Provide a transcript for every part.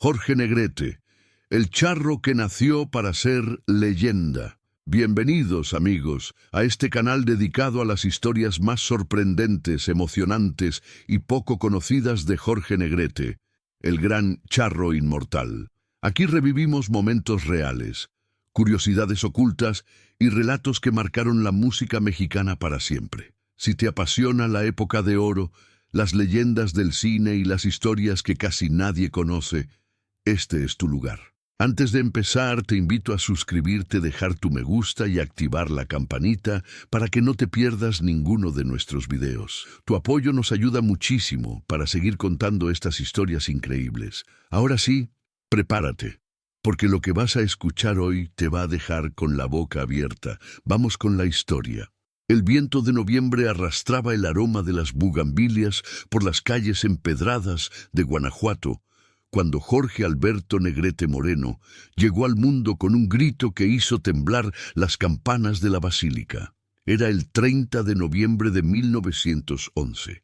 Jorge Negrete, el charro que nació para ser leyenda. Bienvenidos, amigos, a este canal dedicado a las historias más sorprendentes, emocionantes y poco conocidas de Jorge Negrete, el gran charro inmortal. Aquí revivimos momentos reales, curiosidades ocultas y relatos que marcaron la música mexicana para siempre. Si te apasiona la época de oro, las leyendas del cine y las historias que casi nadie conoce, este es tu lugar. Antes de empezar, te invito a suscribirte, dejar tu me gusta y activar la campanita para que no te pierdas ninguno de nuestros videos. Tu apoyo nos ayuda muchísimo para seguir contando estas historias increíbles. Ahora sí, prepárate, porque lo que vas a escuchar hoy te va a dejar con la boca abierta. Vamos con la historia. El viento de noviembre arrastraba el aroma de las bugambilias por las calles empedradas de Guanajuato, cuando Jorge Alberto Negrete Moreno llegó al mundo con un grito que hizo temblar las campanas de la basílica. Era el 30 de noviembre de 1911,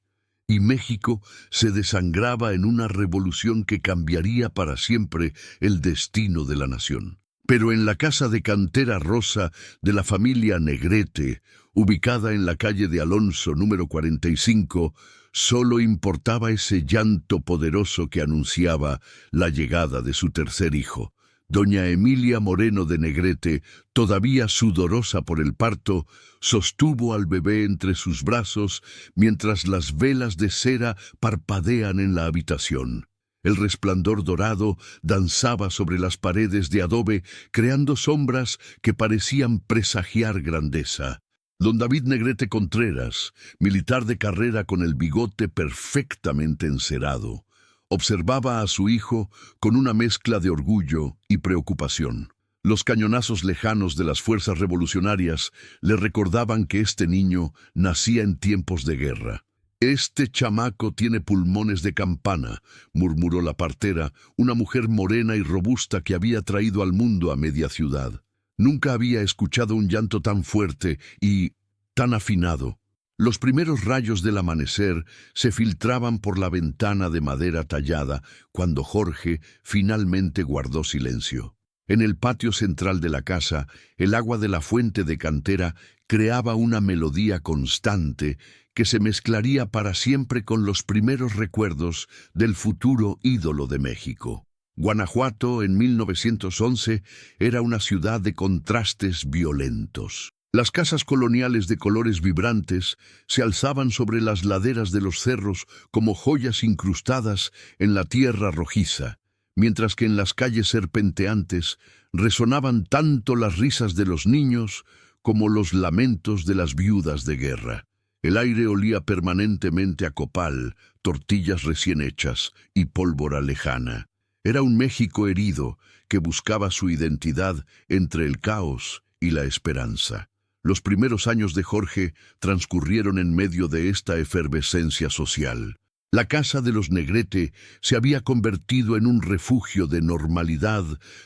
y México se desangraba en una revolución que cambiaría para siempre el destino de la nación. Pero en la casa de cantera rosa de la familia Negrete, ubicada en la calle de Alonso número 45, solo importaba ese llanto poderoso que anunciaba la llegada de su tercer hijo. Doña Emilia Moreno de Negrete, todavía sudorosa por el parto, sostuvo al bebé entre sus brazos mientras las velas de cera parpadean en la habitación. El resplandor dorado danzaba sobre las paredes de adobe, creando sombras que parecían presagiar grandeza. Don David Negrete Contreras, militar de carrera con el bigote perfectamente encerado, observaba a su hijo con una mezcla de orgullo y preocupación. Los cañonazos lejanos de las fuerzas revolucionarias le recordaban que este niño nacía en tiempos de guerra. «Este chamaco tiene pulmones de campana», murmuró la partera, una mujer morena y robusta que había traído al mundo a media ciudad. Nunca había escuchado un llanto tan fuerte y tan afinado. Los primeros rayos del amanecer se filtraban por la ventana de madera tallada cuando Jorge finalmente guardó silencio. En el patio central de la casa, el agua de la fuente de cantera creaba una melodía constante que se mezclaría para siempre con los primeros recuerdos del futuro ídolo de México. Guanajuato, en 1911, era una ciudad de contrastes violentos. Las casas coloniales de colores vibrantes se alzaban sobre las laderas de los cerros como joyas incrustadas en la tierra rojiza, mientras que en las calles serpenteantes resonaban tanto las risas de los niños como los lamentos de las viudas de guerra. El aire olía permanentemente a copal, tortillas recién hechas y pólvora lejana. Era un México herido que buscaba su identidad entre el caos y la esperanza. Los primeros años de Jorge transcurrieron en medio de esta efervescencia social. La casa de los Negrete se había convertido en un refugio de normalidad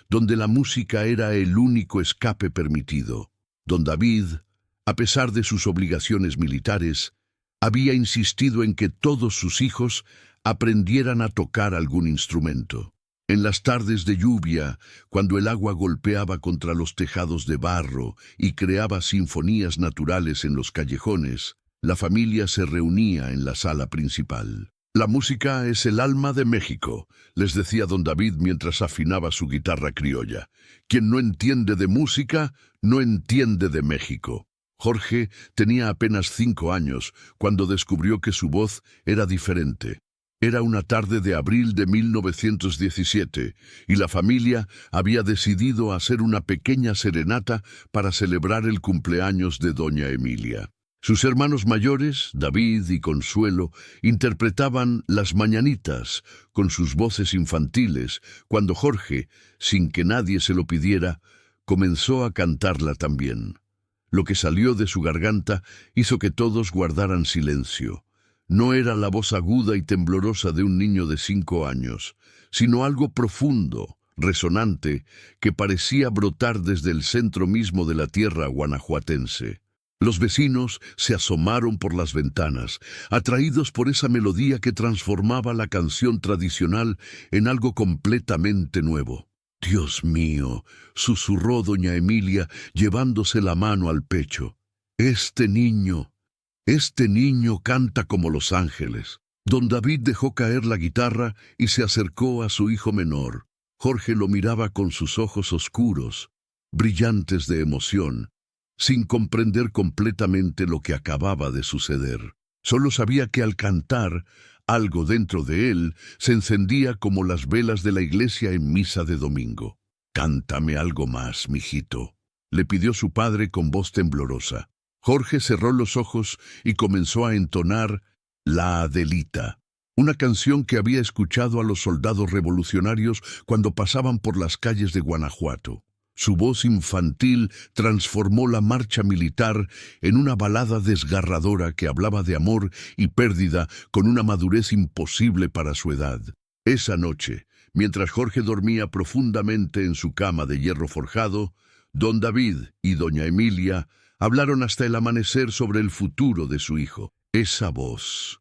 donde la música era el único escape permitido. Don David, a pesar de sus obligaciones militares, había insistido en que todos sus hijos aprendieran a tocar algún instrumento. En las tardes de lluvia, cuando el agua golpeaba contra los tejados de barro y creaba sinfonías naturales en los callejones, la familia se reunía en la sala principal. «La música es el alma de México», les decía don David mientras afinaba su guitarra criolla. «Quien no entiende de música, no entiende de México». Jorge tenía apenas 5 años cuando descubrió que su voz era diferente. Era una tarde de abril de 1917 y la familia había decidido hacer una pequeña serenata para celebrar el cumpleaños de doña Emilia. Sus hermanos mayores, David y Consuelo, interpretaban las mañanitas con sus voces infantiles cuando Jorge, sin que nadie se lo pidiera, comenzó a cantarla también. Lo que salió de su garganta hizo que todos guardaran silencio. No era la voz aguda y temblorosa de un niño de 5 años, sino algo profundo, resonante, que parecía brotar desde el centro mismo de la tierra guanajuatense. Los vecinos se asomaron por las ventanas, atraídos por esa melodía que transformaba la canción tradicional en algo completamente nuevo. «Dios mío», susurró doña Emilia, llevándose la mano al pecho. Este niño canta como los ángeles». Don David dejó caer la guitarra y se acercó a su hijo menor. Jorge lo miraba con sus ojos oscuros, brillantes de emoción, sin comprender completamente lo que acababa de suceder. Solo sabía que al cantar, algo dentro de él se encendía como las velas de la iglesia en misa de domingo. «Cántame algo más, mijito», le pidió su padre con voz temblorosa. Jorge cerró los ojos y comenzó a entonar La Adelita, una canción que había escuchado a los soldados revolucionarios cuando pasaban por las calles de Guanajuato. Su voz infantil transformó la marcha militar en una balada desgarradora que hablaba de amor y pérdida con una madurez imposible para su edad. Esa noche, mientras Jorge dormía profundamente en su cama de hierro forjado, don David y doña Emilia hablaron hasta el amanecer sobre el futuro de su hijo. Esa voz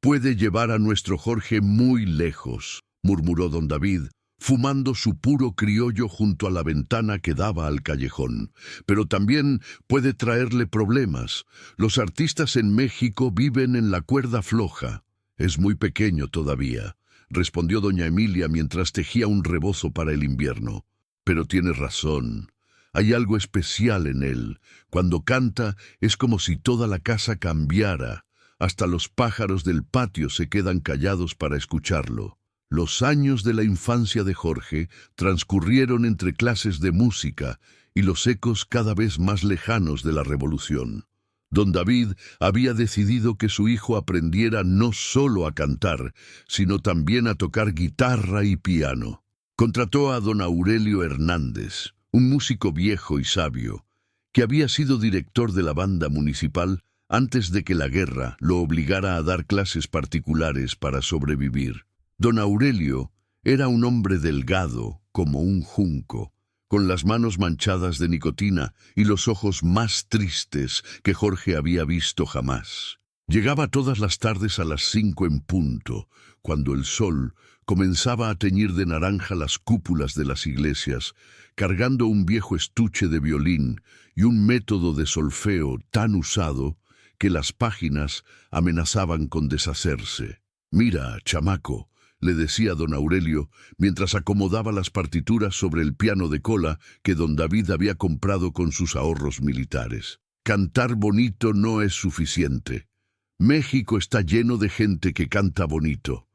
puede llevar a nuestro Jorge muy lejos», murmuró don David, fumando su puro criollo junto a la ventana que daba al callejón. «Pero también puede traerle problemas. Los artistas en México viven en la cuerda floja». «Es muy pequeño todavía», respondió doña Emilia mientras tejía un rebozo para el invierno. «Pero tienes razón. Hay algo especial en él. Cuando canta es como si toda la casa cambiara. Hasta los pájaros del patio se quedan callados para escucharlo». Los años de la infancia de Jorge transcurrieron entre clases de música y los ecos cada vez más lejanos de la revolución. Don David había decidido que su hijo aprendiera no solo a cantar, sino también a tocar guitarra y piano. Contrató a don Aurelio Hernández, un músico viejo y sabio, que había sido director de la banda municipal antes de que la guerra lo obligara a dar clases particulares para sobrevivir. Don Aurelio era un hombre delgado como un junco, con las manos manchadas de nicotina y los ojos más tristes que Jorge había visto jamás. Llegaba todas las tardes a las 5 en punto, cuando el sol comenzaba a teñir de naranja las cúpulas de las iglesias, cargando un viejo estuche de violín y un método de solfeo tan usado que las páginas amenazaban con deshacerse. «Mira, chamaco», le decía don Aurelio, mientras acomodaba las partituras sobre el piano de cola que don David había comprado con sus ahorros militares. «Cantar bonito no es suficiente. México está lleno de gente que canta bonito.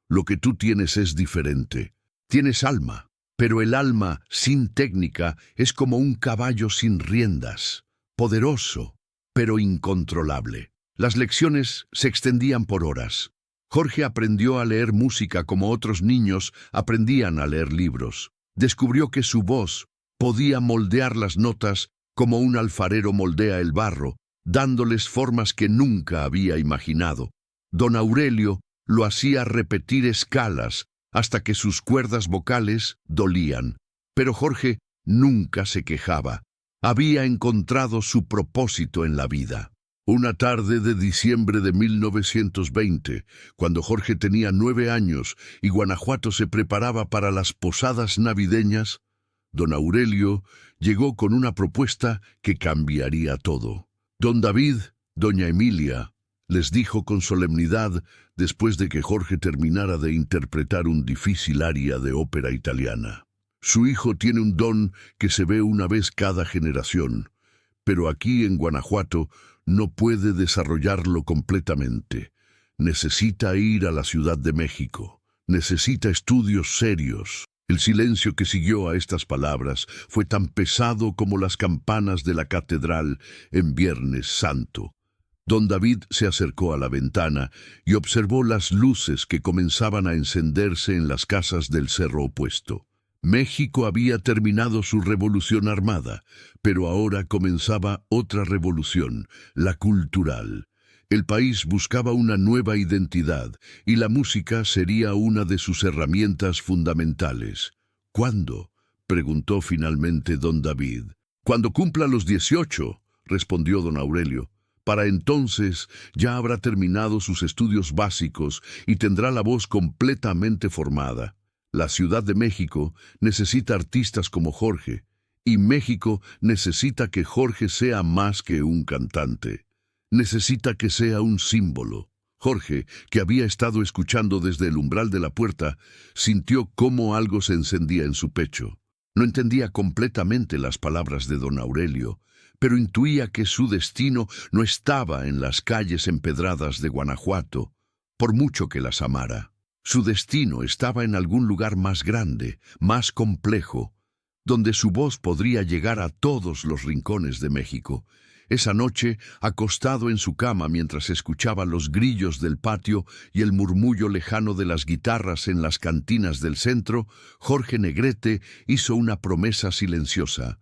Lo que tú tienes es diferente. Tienes alma, pero el alma sin técnica es como un caballo sin riendas, poderoso, pero incontrolable». Las lecciones se extendían por horas. Jorge aprendió a leer música como otros niños aprendían a leer libros. Descubrió que su voz podía moldear las notas como un alfarero moldea el barro, dándoles formas que nunca había imaginado. Don Aurelio lo hacía repetir escalas hasta que sus cuerdas vocales dolían. Pero Jorge nunca se quejaba. Había encontrado su propósito en la vida. Una tarde de diciembre de 1920, cuando Jorge tenía 9 años y Guanajuato se preparaba para las posadas navideñas, don Aurelio llegó con una propuesta que cambiaría todo. Don David, doña Emilia, les dijo con solemnidad después de que Jorge terminara de interpretar un difícil aria de ópera italiana. «Su hijo tiene un don que se ve una vez cada generación, pero aquí en Guanajuato no puede desarrollarlo completamente. Necesita ir a la Ciudad de México. Necesita estudios serios». El silencio que siguió a estas palabras fue tan pesado como las campanas de la catedral en Viernes Santo. Don David se acercó a la ventana y observó las luces que comenzaban a encenderse en las casas del cerro opuesto. México había terminado su revolución armada, pero ahora comenzaba otra revolución, la cultural. El país buscaba una nueva identidad y la música sería una de sus herramientas fundamentales. «¿Cuándo?», preguntó finalmente don David. «Cuando cumpla los 18, respondió don Aurelio. Para entonces ya habrá terminado sus estudios básicos y tendrá la voz completamente formada. La Ciudad de México necesita artistas como Jorge, y México necesita que Jorge sea más que un cantante. Necesita que sea un símbolo. Jorge, que había estado escuchando desde el umbral de la puerta, sintió cómo algo se encendía en su pecho. No entendía completamente las palabras de don Aurelio, pero intuía que su destino no estaba en las calles empedradas de Guanajuato, por mucho que las amara. Su destino estaba en algún lugar más grande, más complejo, donde su voz podría llegar a todos los rincones de México. Esa noche, acostado en su cama mientras escuchaba los grillos del patio y el murmullo lejano de las guitarras en las cantinas del centro, Jorge Negrete hizo una promesa silenciosa.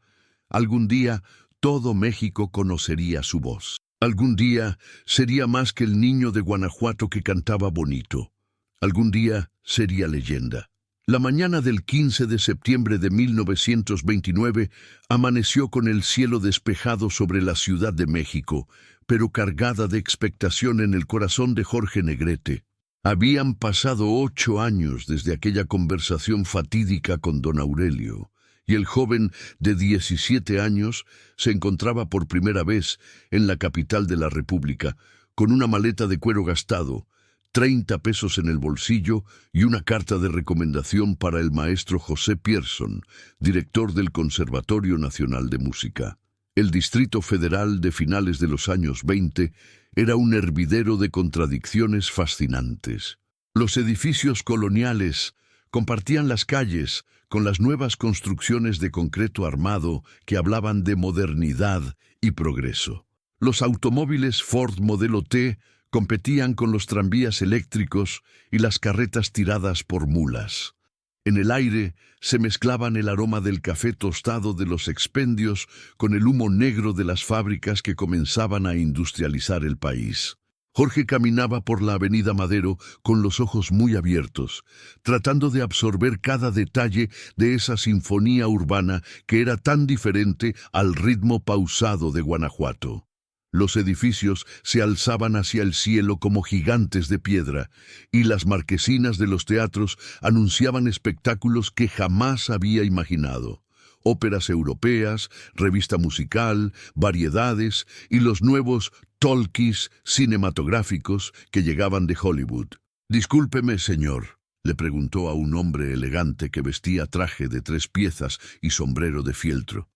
Algún día, todo México conocería su voz. Algún día sería más que el niño de Guanajuato que cantaba bonito. Algún día sería leyenda. La mañana del 15 de septiembre de 1929 amaneció con el cielo despejado sobre la Ciudad de México, pero cargada de expectación en el corazón de Jorge Negrete. Habían pasado 8 años desde aquella conversación fatídica con don Aurelio, y el joven de 17 años se encontraba por primera vez en la capital de la República, con una maleta de cuero gastado, 30 pesos en el bolsillo y una carta de recomendación para el maestro José Pierson, director del Conservatorio Nacional de Música. El Distrito Federal de finales de los años 20 era un hervidero de contradicciones fascinantes. Los edificios coloniales compartían las calles con las nuevas construcciones de concreto armado que hablaban de modernidad y progreso. Los automóviles Ford Modelo T competían con los tranvías eléctricos y las carretas tiradas por mulas. En el aire se mezclaban el aroma del café tostado de los expendios con el humo negro de las fábricas que comenzaban a industrializar el país. Jorge caminaba por la avenida Madero con los ojos muy abiertos, tratando de absorber cada detalle de esa sinfonía urbana que era tan diferente al ritmo pausado de Guanajuato. Los edificios se alzaban hacia el cielo como gigantes de piedra, y las marquesinas de los teatros anunciaban espectáculos que jamás había imaginado. Óperas europeas, revista musical, variedades y los nuevos talkies cinematográficos que llegaban de Hollywood. «Discúlpeme, señor», le preguntó a un hombre elegante que vestía traje de 3 piezas y sombrero de fieltro.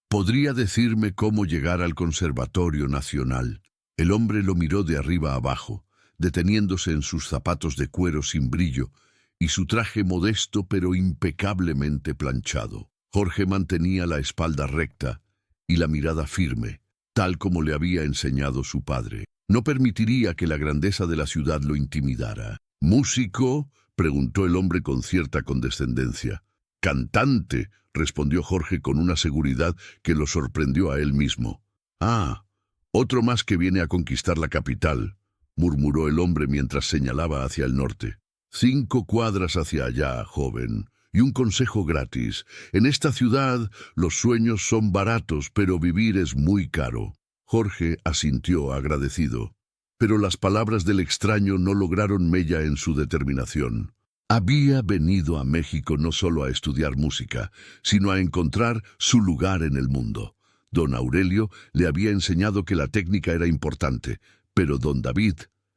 «¿Podría decirme cómo llegar al Conservatorio Nacional?» El hombre lo miró de arriba abajo, deteniéndose en sus zapatos de cuero sin brillo y su traje modesto pero impecablemente planchado. Jorge mantenía la espalda recta y la mirada firme, tal como le había enseñado su padre. No permitiría que la grandeza de la ciudad lo intimidara. «¿Músico?», preguntó el hombre con cierta condescendencia. «Cantante», respondió Jorge con una seguridad que lo sorprendió a él mismo. «Ah, otro más que viene a conquistar la capital», murmuró el hombre mientras señalaba hacia el norte. «5 cuadras hacia allá, joven. Y un consejo gratis. En esta ciudad los sueños son baratos, pero vivir es muy caro». Jorge asintió agradecido, pero las palabras del extraño no lograron mella en su determinación. Había venido a México no solo a estudiar música, sino a encontrar su lugar en el mundo. Don Aurelio le había enseñado que la técnica era importante, pero don David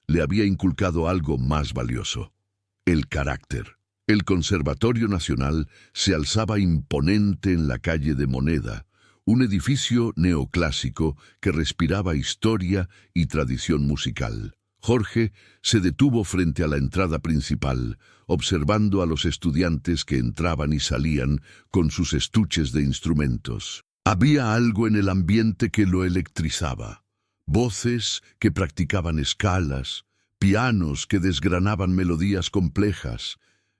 le había inculcado algo más valioso: el carácter. El Conservatorio Nacional se alzaba imponente en la calle de Moneda, un edificio neoclásico que respiraba historia y tradición musical. Jorge se detuvo frente a la entrada principal, observando a los estudiantes que entraban y salían con sus estuches de instrumentos. Había algo en el ambiente que lo electrizaba. Voces que practicaban escalas, pianos que desgranaban melodías complejas,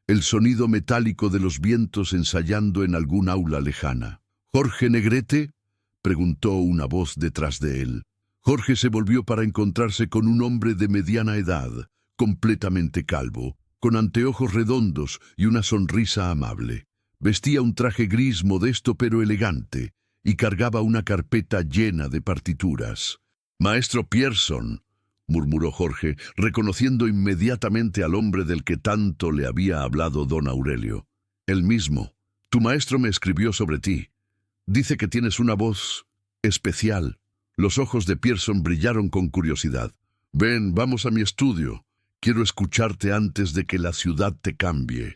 el sonido metálico de los vientos ensayando en algún aula lejana. «¿Jorge Negrete?», preguntó una voz detrás de él. Jorge se volvió para encontrarse con un hombre de mediana edad, completamente calvo, con anteojos redondos y una sonrisa amable. Vestía un traje gris modesto pero elegante, y cargaba una carpeta llena de partituras. «Maestro Pierson», murmuró Jorge, reconociendo inmediatamente al hombre del que tanto le había hablado don Aurelio. «El mismo. Tu maestro me escribió sobre ti. Dice que tienes una voz especial». Los ojos de Pierson brillaron con curiosidad. «Ven, vamos a mi estudio. Quiero escucharte antes de que la ciudad te cambie».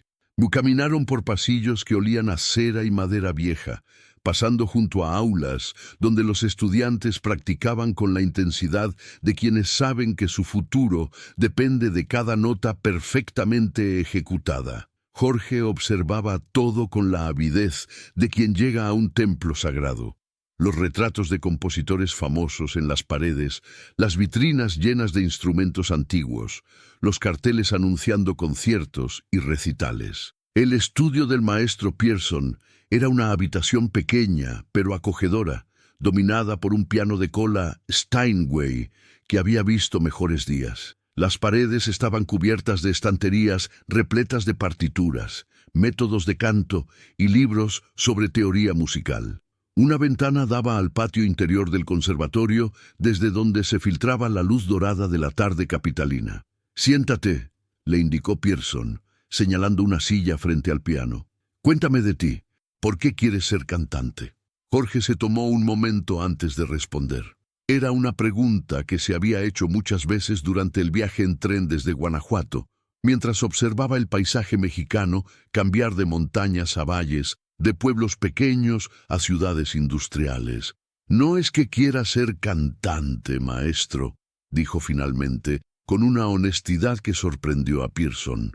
Caminaron por pasillos que olían a cera y madera vieja, pasando junto a aulas donde los estudiantes practicaban con la intensidad de quienes saben que su futuro depende de cada nota perfectamente ejecutada. Jorge observaba todo con la avidez de quien llega a un templo sagrado. Los retratos de compositores famosos en las paredes, las vitrinas llenas de instrumentos antiguos, los carteles anunciando conciertos y recitales. El estudio del maestro Pierson era una habitación pequeña pero acogedora, dominada por un piano de cola Steinway que había visto mejores días. Las paredes estaban cubiertas de estanterías repletas de partituras, métodos de canto y libros sobre teoría musical. Una ventana daba al patio interior del conservatorio, desde donde se filtraba la luz dorada de la tarde capitalina. «Siéntate», le indicó Pierson, señalando una silla frente al piano. «Cuéntame de ti. ¿Por qué quieres ser cantante?» Jorge se tomó un momento antes de responder. Era una pregunta que se había hecho muchas veces durante el viaje en tren desde Guanajuato, mientras observaba el paisaje mexicano cambiar de montañas a valles, de pueblos pequeños a ciudades industriales. «No es que quiera ser cantante, maestro», dijo finalmente, con una honestidad que sorprendió a Pierson.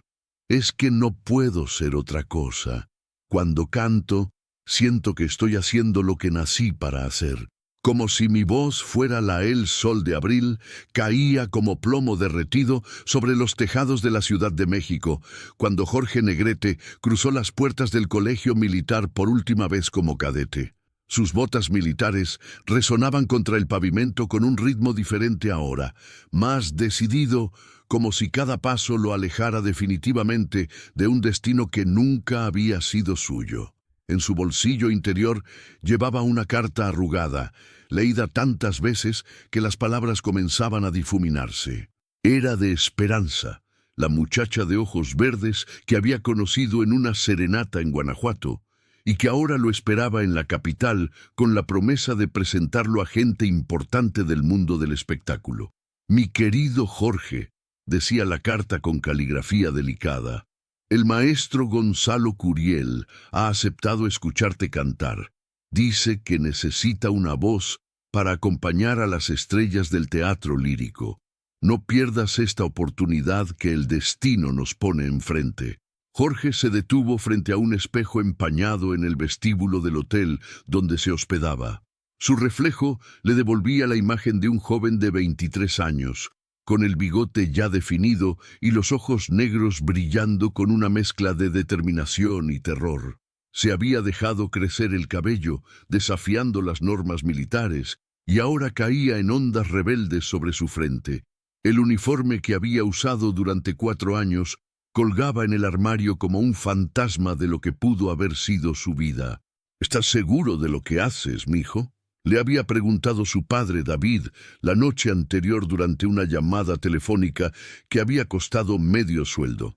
«Es que no puedo ser otra cosa. Cuando canto, siento que estoy haciendo lo que nací para hacer. Como si mi voz fuera el sol de abril, caía como plomo derretido sobre los tejados de la Ciudad de México, cuando Jorge Negrete cruzó las puertas del colegio militar por última vez como cadete. Sus botas militares resonaban contra el pavimento con un ritmo diferente ahora, más decidido, como si cada paso lo alejara definitivamente de un destino que nunca había sido suyo. En su bolsillo interior llevaba una carta arrugada, leída tantas veces que las palabras comenzaban a difuminarse. Era de Esperanza, la muchacha de ojos verdes que había conocido en una serenata en Guanajuato, y que ahora lo esperaba en la capital con la promesa de presentarlo a gente importante del mundo del espectáculo. «Mi querido Jorge», decía la carta con caligrafía delicada, «el maestro Gonzalo Curiel ha aceptado escucharte cantar. Dice que necesita una voz para acompañar a las estrellas del teatro lírico. No pierdas esta oportunidad que el destino nos pone enfrente». Jorge se detuvo frente a un espejo empañado en el vestíbulo del hotel donde se hospedaba. Su reflejo le devolvía la imagen de un joven de 23 años, con el bigote ya definido y los ojos negros brillando con una mezcla de determinación y terror. Se había dejado crecer el cabello, desafiando las normas militares, y ahora caía en ondas rebeldes sobre su frente. El uniforme que había usado durante 4 años colgaba en el armario como un fantasma de lo que pudo haber sido su vida. «¿Estás seguro de lo que haces, mijo?», le había preguntado su padre David la noche anterior durante una llamada telefónica que había costado medio sueldo.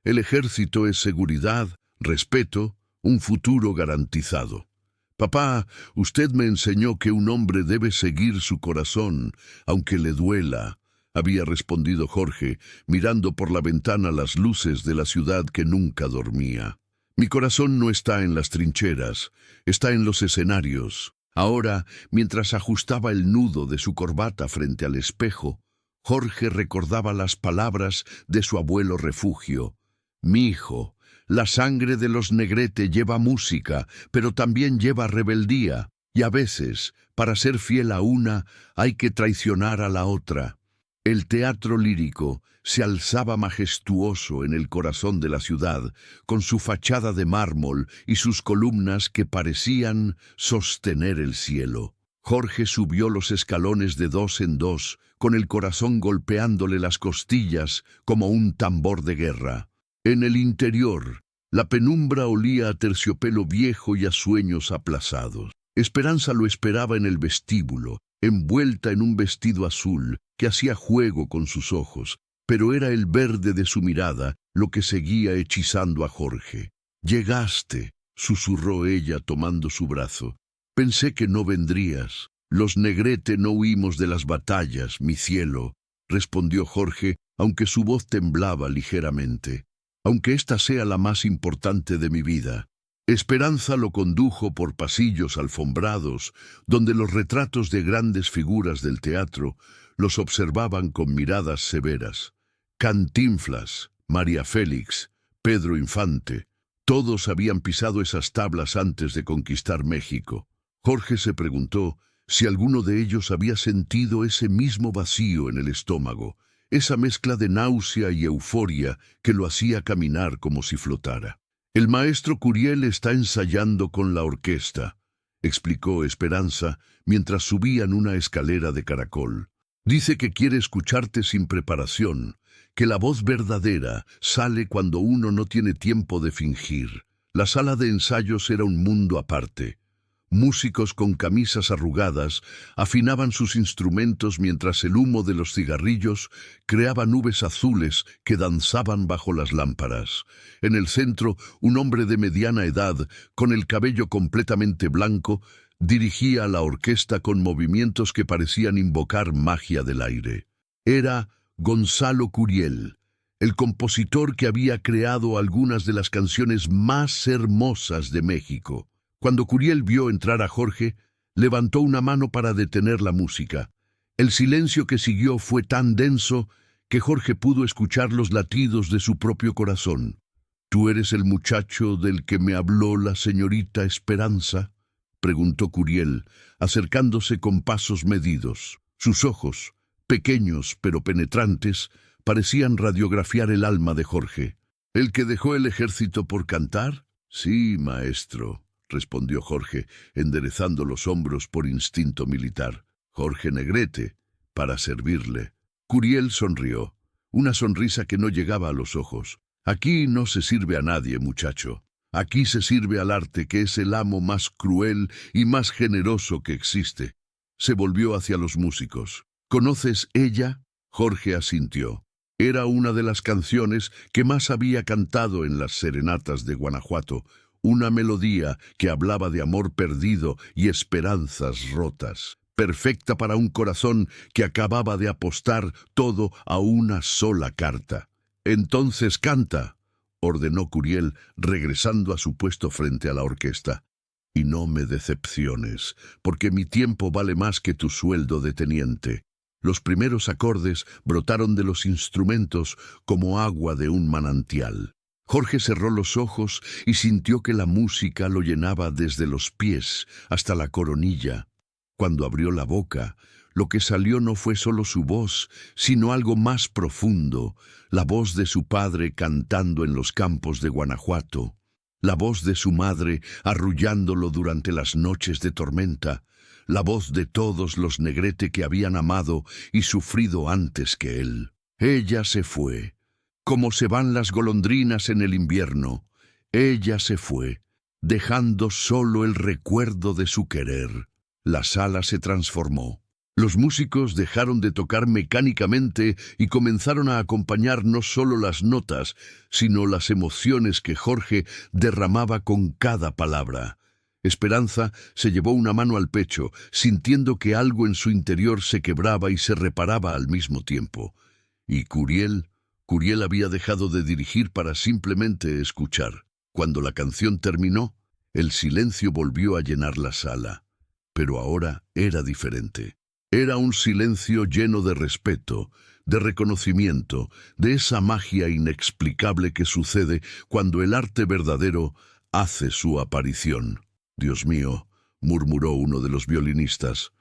«El ejército es seguridad, respeto, un futuro garantizado. Papá, usted me enseñó que un hombre debe seguir su corazón, aunque le duela», había respondido Jorge, mirando por la ventana las luces de la ciudad que nunca dormía. «Mi corazón no está en las trincheras, está en los escenarios». Ahora, mientras ajustaba el nudo de su corbata frente al espejo, Jorge recordaba las palabras de su abuelo Refugio. «Mi hijo, la sangre de los Negrete lleva música, pero también lleva rebeldía, y a veces, para ser fiel a una, hay que traicionar a la otra». El teatro lírico se alzaba majestuoso en el corazón de la ciudad, con su fachada de mármol y sus columnas que parecían sostener el cielo. Jorge subió los escalones de 2 en 2, con el corazón golpeándole las costillas como un tambor de guerra. En el interior, la penumbra olía a terciopelo viejo y a sueños aplazados. Esperanza lo esperaba en el vestíbulo, envuelta en un vestido azul que hacía juego con sus ojos, pero era el verde de su mirada lo que seguía hechizando a Jorge. «Llegaste», susurró ella tomando su brazo. «Pensé que no vendrías. Los Negrete no huimos de las batallas, mi cielo», respondió Jorge, aunque su voz temblaba ligeramente. «Aunque esta sea la más importante de mi vida». Esperanza lo condujo por pasillos alfombrados, donde los retratos de grandes figuras del teatro los observaban con miradas severas. Cantinflas, María Félix, Pedro Infante, todos habían pisado esas tablas antes de conquistar México. Jorge se preguntó si alguno de ellos había sentido ese mismo vacío en el estómago, esa mezcla de náusea y euforia que lo hacía caminar como si flotara. «El maestro Curiel está ensayando con la orquesta», explicó Esperanza mientras subían una escalera de caracol. «Dice que quiere escucharte sin preparación, que la voz verdadera sale cuando uno no tiene tiempo de fingir». La sala de ensayos era un mundo aparte. Músicos con camisas arrugadas afinaban sus instrumentos mientras el humo de los cigarrillos creaba nubes azules que danzaban bajo las lámparas. En el centro, un hombre de mediana edad, con el cabello completamente blanco, dirigía a la orquesta con movimientos que parecían invocar magia del aire. Era Gonzalo Curiel, el compositor que había creado algunas de las canciones más hermosas de México. Cuando Curiel vio entrar a Jorge, levantó una mano para detener la música. El silencio que siguió fue tan denso que Jorge pudo escuchar los latidos de su propio corazón. «¿Tú eres el muchacho del que me habló la señorita Esperanza?», preguntó Curiel, acercándose con pasos medidos. Sus ojos, pequeños pero penetrantes, parecían radiografiar el alma de Jorge. «¿El que dejó el ejército por cantar?». «Sí, maestro», respondió Jorge, enderezando los hombros por instinto militar. «Jorge Negrete, para servirle». Curiel sonrió, una sonrisa que no llegaba a los ojos. «Aquí no se sirve a nadie, muchacho. Aquí se sirve al arte, que es el amo más cruel y más generoso que existe». Se volvió hacia los músicos. «¿Conoces ella?». Jorge asintió. Era una de las canciones que más había cantado en las serenatas de Guanajuato, una melodía que hablaba de amor perdido y esperanzas rotas, perfecta para un corazón que acababa de apostar todo a una sola carta. «Entonces canta», ordenó Curiel, regresando a su puesto frente a la orquesta. «Y no me decepciones, porque mi tiempo vale más que tu sueldo de teniente». Los primeros acordes brotaron de los instrumentos como agua de un manantial. Jorge cerró los ojos y sintió que la música lo llenaba desde los pies hasta la coronilla. Cuando abrió la boca, lo que salió no fue solo su voz, sino algo más profundo, la voz de su padre cantando en los campos de Guanajuato, la voz de su madre arrullándolo durante las noches de tormenta, la voz de todos los Negrete que habían amado y sufrido antes que él. Ella se fue. Como se van las golondrinas en el invierno, ella se fue, dejando solo el recuerdo de su querer. La sala se transformó. Los músicos dejaron de tocar mecánicamente y comenzaron a acompañar no solo las notas, sino las emociones que Jorge derramaba con cada palabra. Esperanza se llevó una mano al pecho, sintiendo que algo en su interior se quebraba y se reparaba al mismo tiempo. Y Curiel había dejado de dirigir para simplemente escuchar. Cuando la canción terminó, el silencio volvió a llenar la sala. Pero ahora era diferente. Era un silencio lleno de respeto, de reconocimiento, de esa magia inexplicable que sucede cuando el arte verdadero hace su aparición. «Dios mío», murmuró uno de los violinistas.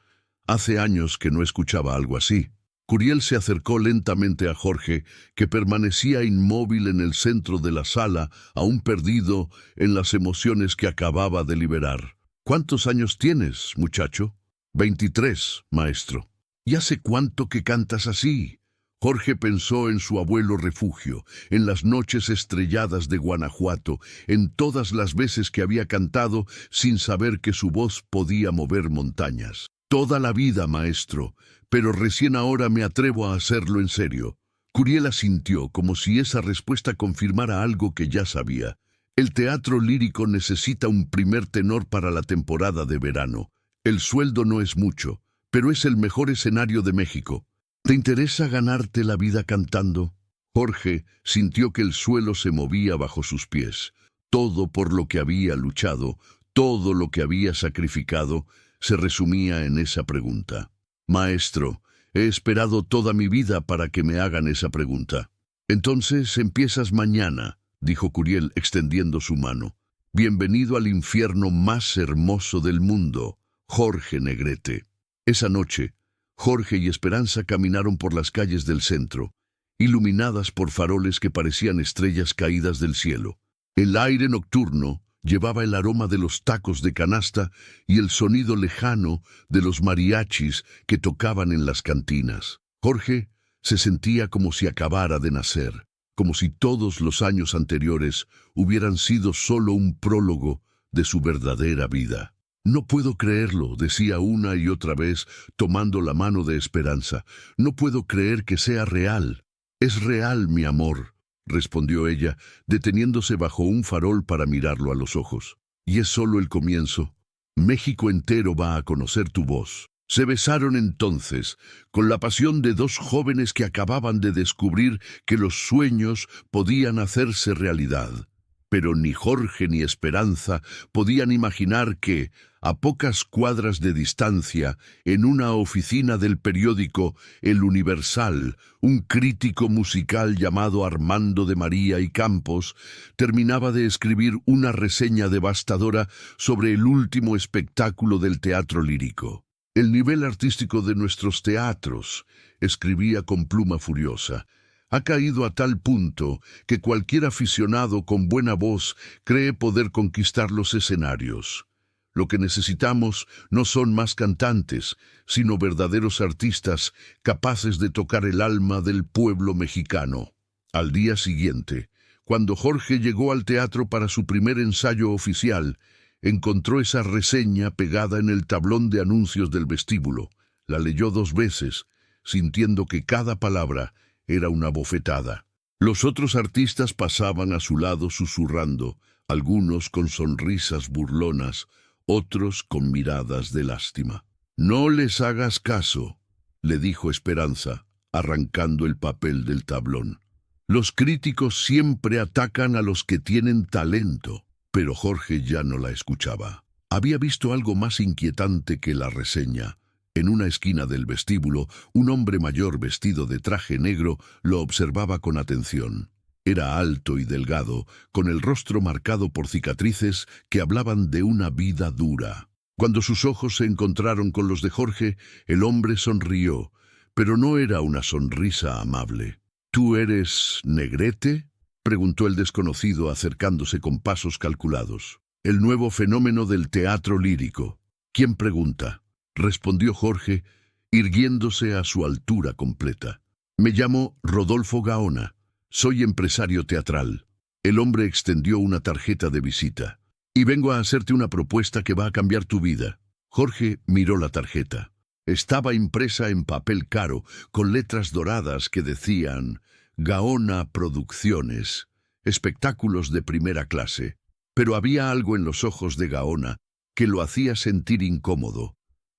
«Hace años que no escuchaba algo así». Curiel se acercó lentamente a Jorge, que permanecía inmóvil en el centro de la sala, aún perdido en las emociones que acababa de liberar. «¿Cuántos años tienes, muchacho?» «23, maestro». «¿Y hace cuánto que cantas así?». Jorge pensó en su abuelo refugio, en las noches estrelladas de Guanajuato, en todas las veces que había cantado sin saber que su voz podía mover montañas. Toda la vida, maestro, pero recién ahora me atrevo a hacerlo en serio. Curiel asintió como si esa respuesta confirmara algo que ya sabía. El teatro lírico necesita un primer tenor para la temporada de verano. El sueldo no es mucho, pero es el mejor escenario de México. ¿Te interesa ganarte la vida cantando? Jorge sintió que el suelo se movía bajo sus pies. Todo por lo que había luchado, todo lo que había sacrificado, se resumía en esa pregunta. Maestro, he esperado toda mi vida para que me hagan esa pregunta. Entonces empiezas mañana, dijo Curiel extendiendo su mano. Bienvenido al infierno más hermoso del mundo, Jorge Negrete. Esa noche, Jorge y Esperanza caminaron por las calles del centro, iluminadas por faroles que parecían estrellas caídas del cielo. El aire nocturno llevaba el aroma de los tacos de canasta y el sonido lejano de los mariachis que tocaban en las cantinas. Jorge se sentía como si acabara de nacer, como si todos los años anteriores hubieran sido solo un prólogo de su verdadera vida. No puedo creerlo, decía una y otra vez, tomando la mano de Esperanza. No puedo creer que sea real. Es real, mi amor, respondió ella, deteniéndose bajo un farol para mirarlo a los ojos. Y es solo el comienzo. México entero va a conocer tu voz. Se besaron entonces, con la pasión de dos jóvenes que acababan de descubrir que los sueños podían hacerse realidad. Pero ni Jorge ni Esperanza podían imaginar que, a pocas cuadras de distancia, en una oficina del periódico El Universal, un crítico musical llamado Armando de María y Campos terminaba de escribir una reseña devastadora sobre el último espectáculo del teatro lírico. El nivel artístico de nuestros teatros, escribía con pluma furiosa, ha caído a tal punto que cualquier aficionado con buena voz cree poder conquistar los escenarios. Lo que necesitamos no son más cantantes, sino verdaderos artistas capaces de tocar el alma del pueblo mexicano. Al día siguiente, cuando Jorge llegó al teatro para su primer ensayo oficial, encontró esa reseña pegada en el tablón de anuncios del vestíbulo. La leyó 2 veces, sintiendo que cada palabra era una bofetada. Los otros artistas pasaban a su lado susurrando, algunos con sonrisas burlonas, otros con miradas de lástima. «No les hagas caso», le dijo Esperanza, arrancando el papel del tablón. «Los críticos siempre atacan a los que tienen talento». Pero Jorge ya no la escuchaba. Había visto algo más inquietante que la reseña. En una esquina del vestíbulo, un hombre mayor vestido de traje negro lo observaba con atención. Era alto y delgado, con el rostro marcado por cicatrices que hablaban de una vida dura. Cuando sus ojos se encontraron con los de Jorge, el hombre sonrió, pero no era una sonrisa amable. «¿Tú eres Negrete?», preguntó el desconocido acercándose con pasos calculados. «El nuevo fenómeno del teatro lírico». «¿Quién pregunta?», respondió Jorge, irguiéndose a su altura completa. «Me llamo Rodolfo Gaona. Soy empresario teatral». El hombre extendió una tarjeta de visita. «Y vengo a hacerte una propuesta que va a cambiar tu vida». Jorge miró la tarjeta. Estaba impresa en papel caro, con letras doradas que decían «Gaona Producciones, espectáculos de primera clase». Pero había algo en los ojos de Gaona que lo hacía sentir incómodo,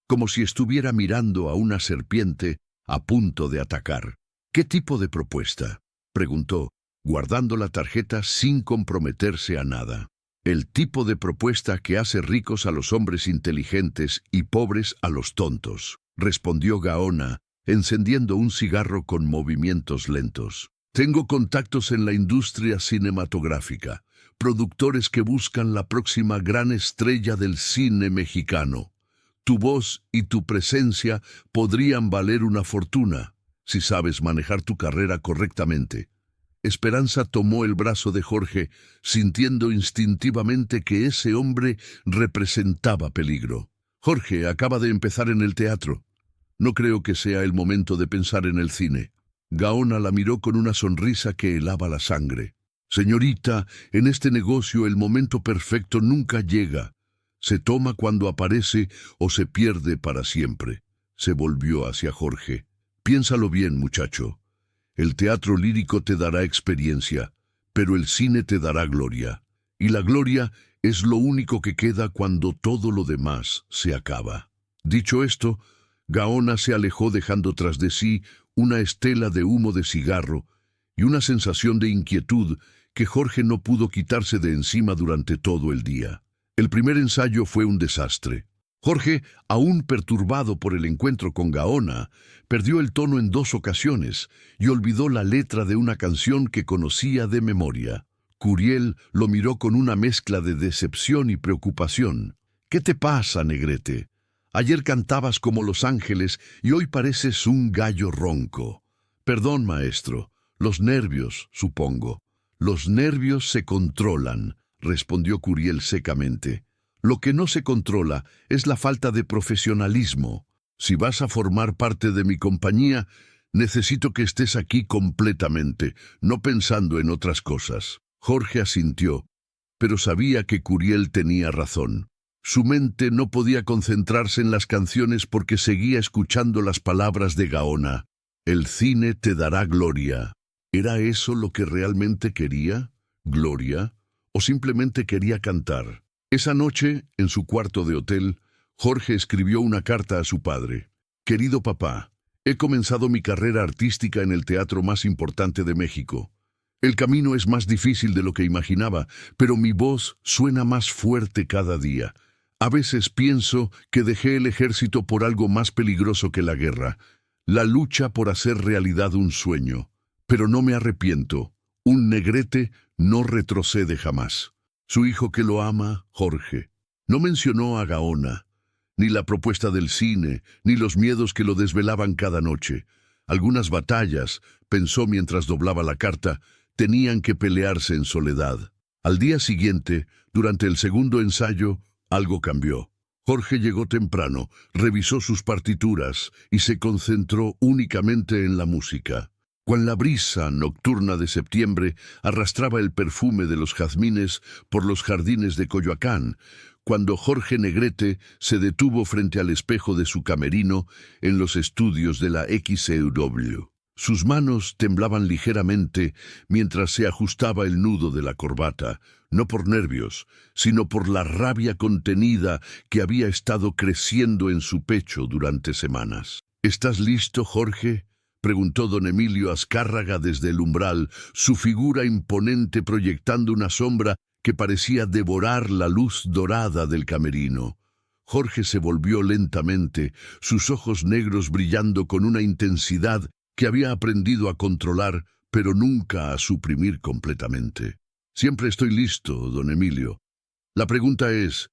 como si estuviera mirando a una serpiente a punto de atacar. «¿Qué tipo de propuesta?», preguntó, guardando la tarjeta sin comprometerse a nada. «El tipo de propuesta que hace ricos a los hombres inteligentes y pobres a los tontos», respondió Gaona, encendiendo un cigarro con movimientos lentos. «Tengo contactos en la industria cinematográfica, productores que buscan la próxima gran estrella del cine mexicano. Tu voz y tu presencia podrían valer una fortuna, si sabes manejar tu carrera correctamente». Esperanza tomó el brazo de Jorge, sintiendo instintivamente que ese hombre representaba peligro. «Jorge acaba de empezar en el teatro. No creo que sea el momento de pensar en el cine». Gaona la miró con una sonrisa que helaba la sangre. Señorita, en este negocio el momento perfecto nunca llega. Se toma cuando aparece o se pierde para siempre. Se volvió hacia Jorge. Piénsalo bien, muchacho. El teatro lírico te dará experiencia, pero el cine te dará gloria. Y la gloria es lo único que queda cuando todo lo demás se acaba. Dicho esto, Gaona se alejó dejando tras de sí una estela de humo de cigarro y una sensación de inquietud que Jorge no pudo quitarse de encima durante todo el día. El primer ensayo fue un desastre. Jorge, aún perturbado por el encuentro con Gaona, perdió el tono en 2 ocasiones y olvidó la letra de una canción que conocía de memoria. Curiel lo miró con una mezcla de decepción y preocupación. «¿Qué te pasa, negrete? Ayer cantabas como los ángeles y hoy pareces un gallo ronco». «Perdón, maestro. Los nervios, supongo». «Los nervios se controlan», respondió Curiel secamente. «Lo que no se controla es la falta de profesionalismo. Si vas a formar parte de mi compañía, necesito que estés aquí completamente, no pensando en otras cosas». Jorge asintió, pero sabía que Curiel tenía razón. Su mente no podía concentrarse en las canciones porque seguía escuchando las palabras de Gaona. «El cine te dará gloria». ¿Era eso lo que realmente quería? ¿Gloria? ¿O simplemente quería cantar? Esa noche, en su cuarto de hotel, Jorge escribió una carta a su padre. «Querido papá, he comenzado mi carrera artística en el teatro más importante de México. El camino es más difícil de lo que imaginaba, pero mi voz suena más fuerte cada día. A veces pienso que dejé el ejército por algo más peligroso que la guerra, la lucha por hacer realidad un sueño. Pero no me arrepiento. Un negrete no retrocede jamás». Su hijo que lo ama, Jorge. No mencionó a Gaona, ni la propuesta del cine, ni los miedos que lo desvelaban cada noche. Algunas batallas, pensó mientras doblaba la carta, tenían que pelearse en soledad. Al día siguiente, durante el segundo ensayo, algo cambió. Jorge llegó temprano, revisó sus partituras y se concentró únicamente en la música. Cuando la brisa nocturna de septiembre arrastraba el perfume de los jazmines por los jardines de Coyoacán, cuando Jorge Negrete se detuvo frente al espejo de su camerino en los estudios de la XCW. Sus manos temblaban ligeramente mientras se ajustaba el nudo de la corbata, no por nervios, sino por la rabia contenida que había estado creciendo en su pecho durante semanas. «¿Estás listo, Jorge?», preguntó don Emilio Azcárraga desde el umbral, su figura imponente proyectando una sombra que parecía devorar la luz dorada del camerino. Jorge se volvió lentamente, sus ojos negros brillando con una intensidad que había aprendido a controlar, pero nunca a suprimir completamente. «Siempre estoy listo, don Emilio. La pregunta es,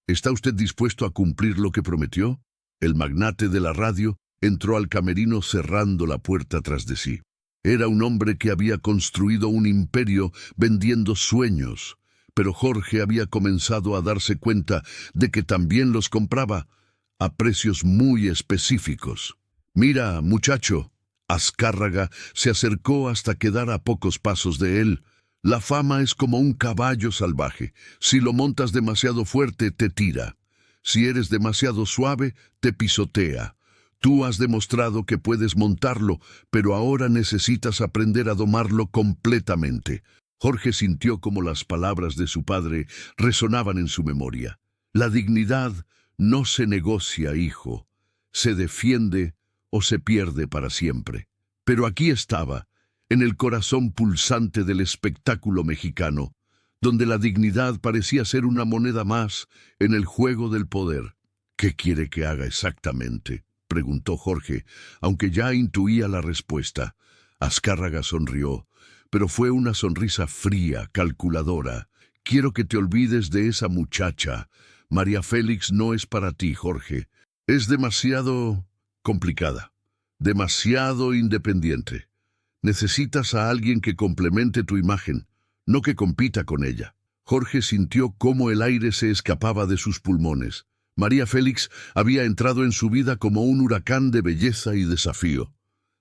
¿está usted dispuesto a cumplir lo que prometió?». El magnate de la radio entró al camerino cerrando la puerta tras de sí. Era un hombre que había construido un imperio vendiendo sueños, pero Jorge había comenzado a darse cuenta de que también los compraba a precios muy específicos. «Mira, muchacho». Azcárraga se acercó hasta quedar a pocos pasos de él. «La fama es como un caballo salvaje. Si lo montas demasiado fuerte, te tira. Si eres demasiado suave, te pisotea. Tú has demostrado que puedes montarlo, pero ahora necesitas aprender a domarlo completamente». Jorge sintió como las palabras de su padre resonaban en su memoria. «La dignidad no se negocia, hijo. Se defiende o se pierde para siempre». Pero aquí estaba, en el corazón pulsante del espectáculo mexicano, donde la dignidad parecía ser una moneda más en el juego del poder. «¿Qué quiere que haga exactamente?», preguntó Jorge, aunque ya intuía la respuesta. Azcárraga sonrió, pero fue una sonrisa fría, calculadora. «Quiero que te olvides de esa muchacha. María Félix no es para ti, Jorge. Es demasiado complicada, demasiado independiente. Necesitas a alguien que complemente tu imagen, no que compita con ella». Jorge sintió cómo el aire se escapaba de sus pulmones. María Félix había entrado en su vida como un huracán de belleza y desafío.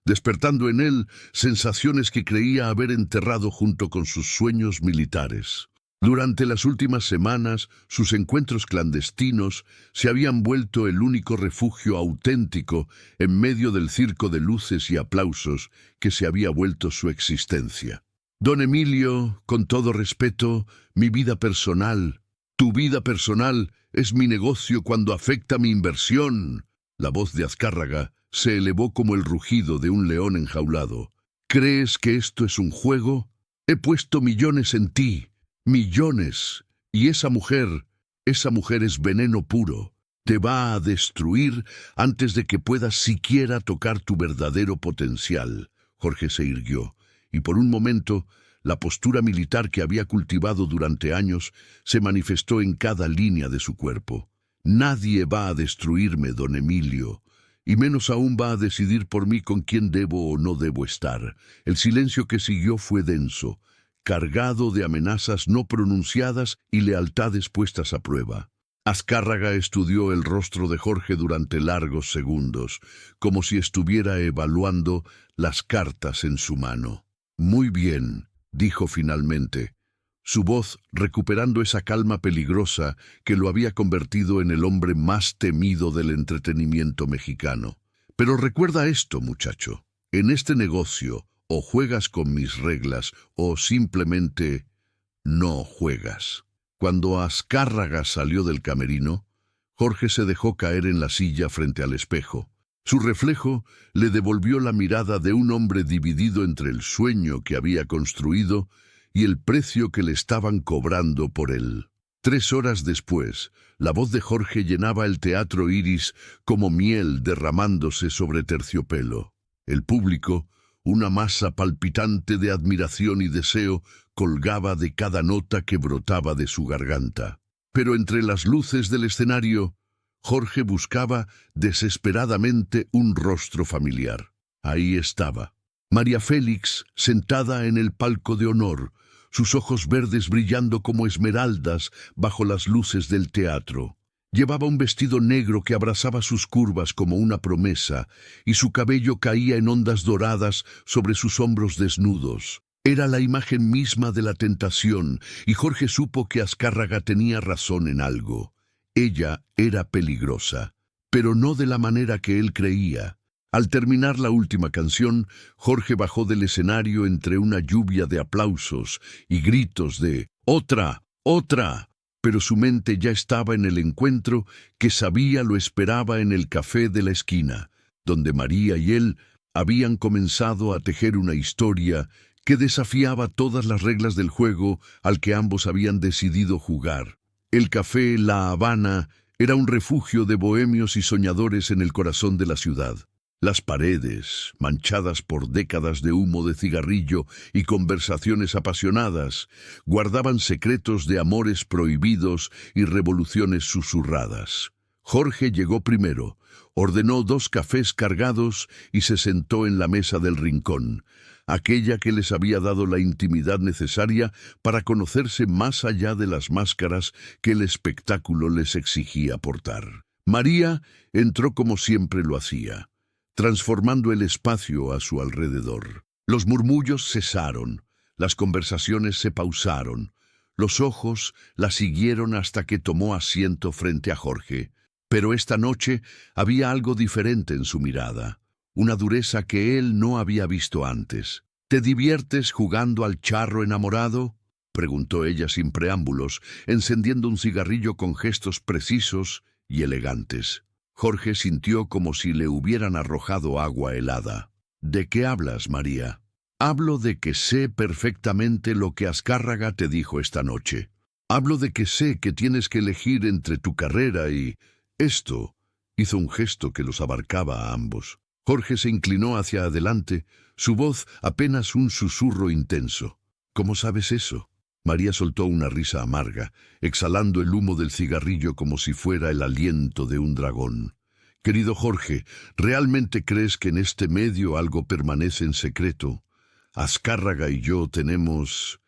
despertando en él sensaciones que creía haber enterrado junto con sus sueños militares. Durante las últimas semanas, sus encuentros clandestinos se habían vuelto el único refugio auténtico en medio del circo de luces y aplausos que se había vuelto su existencia. Don Emilio, con todo respeto, mi vida personal, tu vida personal es mi negocio cuando afecta mi inversión. La voz de Azcárraga se elevó como el rugido de un león enjaulado. ¿Crees que esto es un juego? He puesto millones en ti. Millones. Y esa mujer es veneno puro. Te va a destruir antes de que puedas siquiera tocar tu verdadero potencial. Jorge se irguió, y por un momento, la postura militar que había cultivado durante años se manifestó en cada línea de su cuerpo. Nadie va a destruirme, don Emilio, y menos aún va a decidir por mí con quién debo o no debo estar. El silencio que siguió fue denso, cargado de amenazas no pronunciadas y lealtades puestas a prueba. Azcárraga estudió el rostro de Jorge durante largos segundos, como si estuviera evaluando las cartas en su mano. «Muy bien», dijo finalmente, su voz recuperando esa calma peligrosa que lo había convertido en el hombre más temido del entretenimiento mexicano. «Pero recuerda esto, muchacho, en este negocio, o juegas con mis reglas o simplemente no juegas». Cuando Azcárraga salió del camerino, Jorge se dejó caer en la silla frente al espejo. Su reflejo le devolvió la mirada de un hombre dividido entre el sueño que había construido y el precio que le estaban cobrando por él. 3 horas después, la voz de Jorge llenaba el Teatro Iris como miel derramándose sobre terciopelo. El público, una masa palpitante de admiración y deseo, colgaba de cada nota que brotaba de su garganta. Pero entre las luces del escenario, Jorge buscaba desesperadamente un rostro familiar. Ahí estaba, María Félix, sentada en el palco de honor, sus ojos verdes brillando como esmeraldas bajo las luces del teatro. Llevaba un vestido negro que abrazaba sus curvas como una promesa, y su cabello caía en ondas doradas sobre sus hombros desnudos. Era la imagen misma de la tentación, y Jorge supo que Azcárraga tenía razón en algo. Ella era peligrosa, pero no de la manera que él creía. Al terminar la última canción, Jorge bajó del escenario entre una lluvia de aplausos y gritos de «¡Otra! ¡Otra!». Pero su mente ya estaba en el encuentro que sabía lo esperaba en el café de la esquina, donde María y él habían comenzado a tejer una historia que desafiaba todas las reglas del juego al que ambos habían decidido jugar. El café La Habana era un refugio de bohemios y soñadores en el corazón de la ciudad. Las paredes, manchadas por décadas de humo de cigarrillo y conversaciones apasionadas, guardaban secretos de amores prohibidos y revoluciones susurradas. Jorge llegó primero, ordenó 2 cafés cargados y se sentó en la mesa del rincón, aquella que les había dado la intimidad necesaria para conocerse más allá de las máscaras que el espectáculo les exigía portar. María entró como siempre lo hacía, transformando el espacio a su alrededor. Los murmullos cesaron, las conversaciones se pausaron, los ojos la siguieron hasta que tomó asiento frente a Jorge. Pero esta noche había algo diferente en su mirada, una dureza que él no había visto antes. «¿Te diviertes jugando al charro enamorado?», preguntó ella sin preámbulos, encendiendo un cigarrillo con gestos precisos y elegantes. Jorge sintió como si le hubieran arrojado agua helada. «¿De qué hablas, María?». «Hablo de que sé perfectamente lo que Azcárraga te dijo esta noche. Hablo de que sé que tienes que elegir entre tu carrera y esto». Hizo un gesto que los abarcaba a ambos. Jorge se inclinó hacia adelante, su voz apenas un susurro intenso. «¿Cómo sabes eso?». María soltó una risa amarga, exhalando el humo del cigarrillo como si fuera el aliento de un dragón. «Querido Jorge, ¿realmente crees que en este medio algo permanece en secreto? Azcárraga y yo tenemos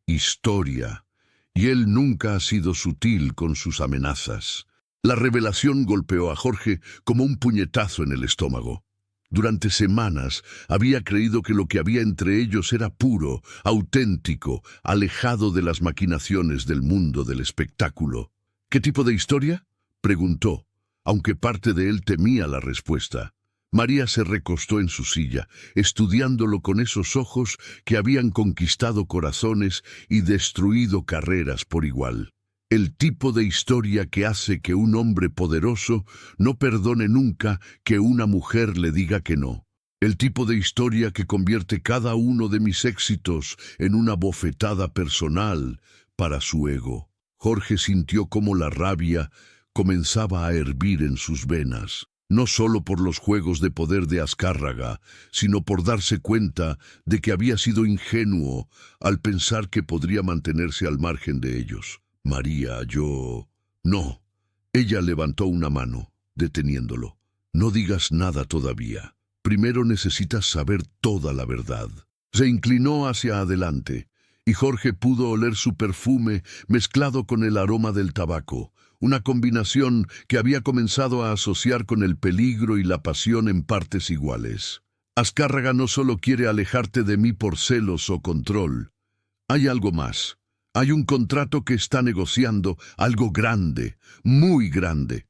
historia, y él nunca ha sido sutil con sus amenazas». La revelación golpeó a Jorge como un puñetazo en el estómago. Durante semanas había creído que lo que había entre ellos era puro, auténtico, alejado de las maquinaciones del mundo del espectáculo. ¿Qué tipo de historia?, preguntó, aunque parte de él temía la respuesta. María se recostó en su silla, estudiándolo con esos ojos que habían conquistado corazones y destruido carreras por igual. El tipo de historia que hace que un hombre poderoso no perdone nunca que una mujer le diga que no. El tipo de historia que convierte cada uno de mis éxitos en una bofetada personal para su ego. Jorge sintió cómo la rabia comenzaba a hervir en sus venas, no solo por los juegos de poder de Azcárraga, sino por darse cuenta de que había sido ingenuo al pensar que podría mantenerse al margen de ellos. María, No. Ella levantó una mano, deteniéndolo. No digas nada todavía. Primero necesitas saber toda la verdad. Se inclinó hacia adelante, y Jorge pudo oler su perfume mezclado con el aroma del tabaco, una combinación que había comenzado a asociar con el peligro y la pasión en partes iguales. Azcárraga no solo quiere alejarte de mí por celos o control. Hay algo más. Hay un contrato que está negociando, algo grande, muy grande.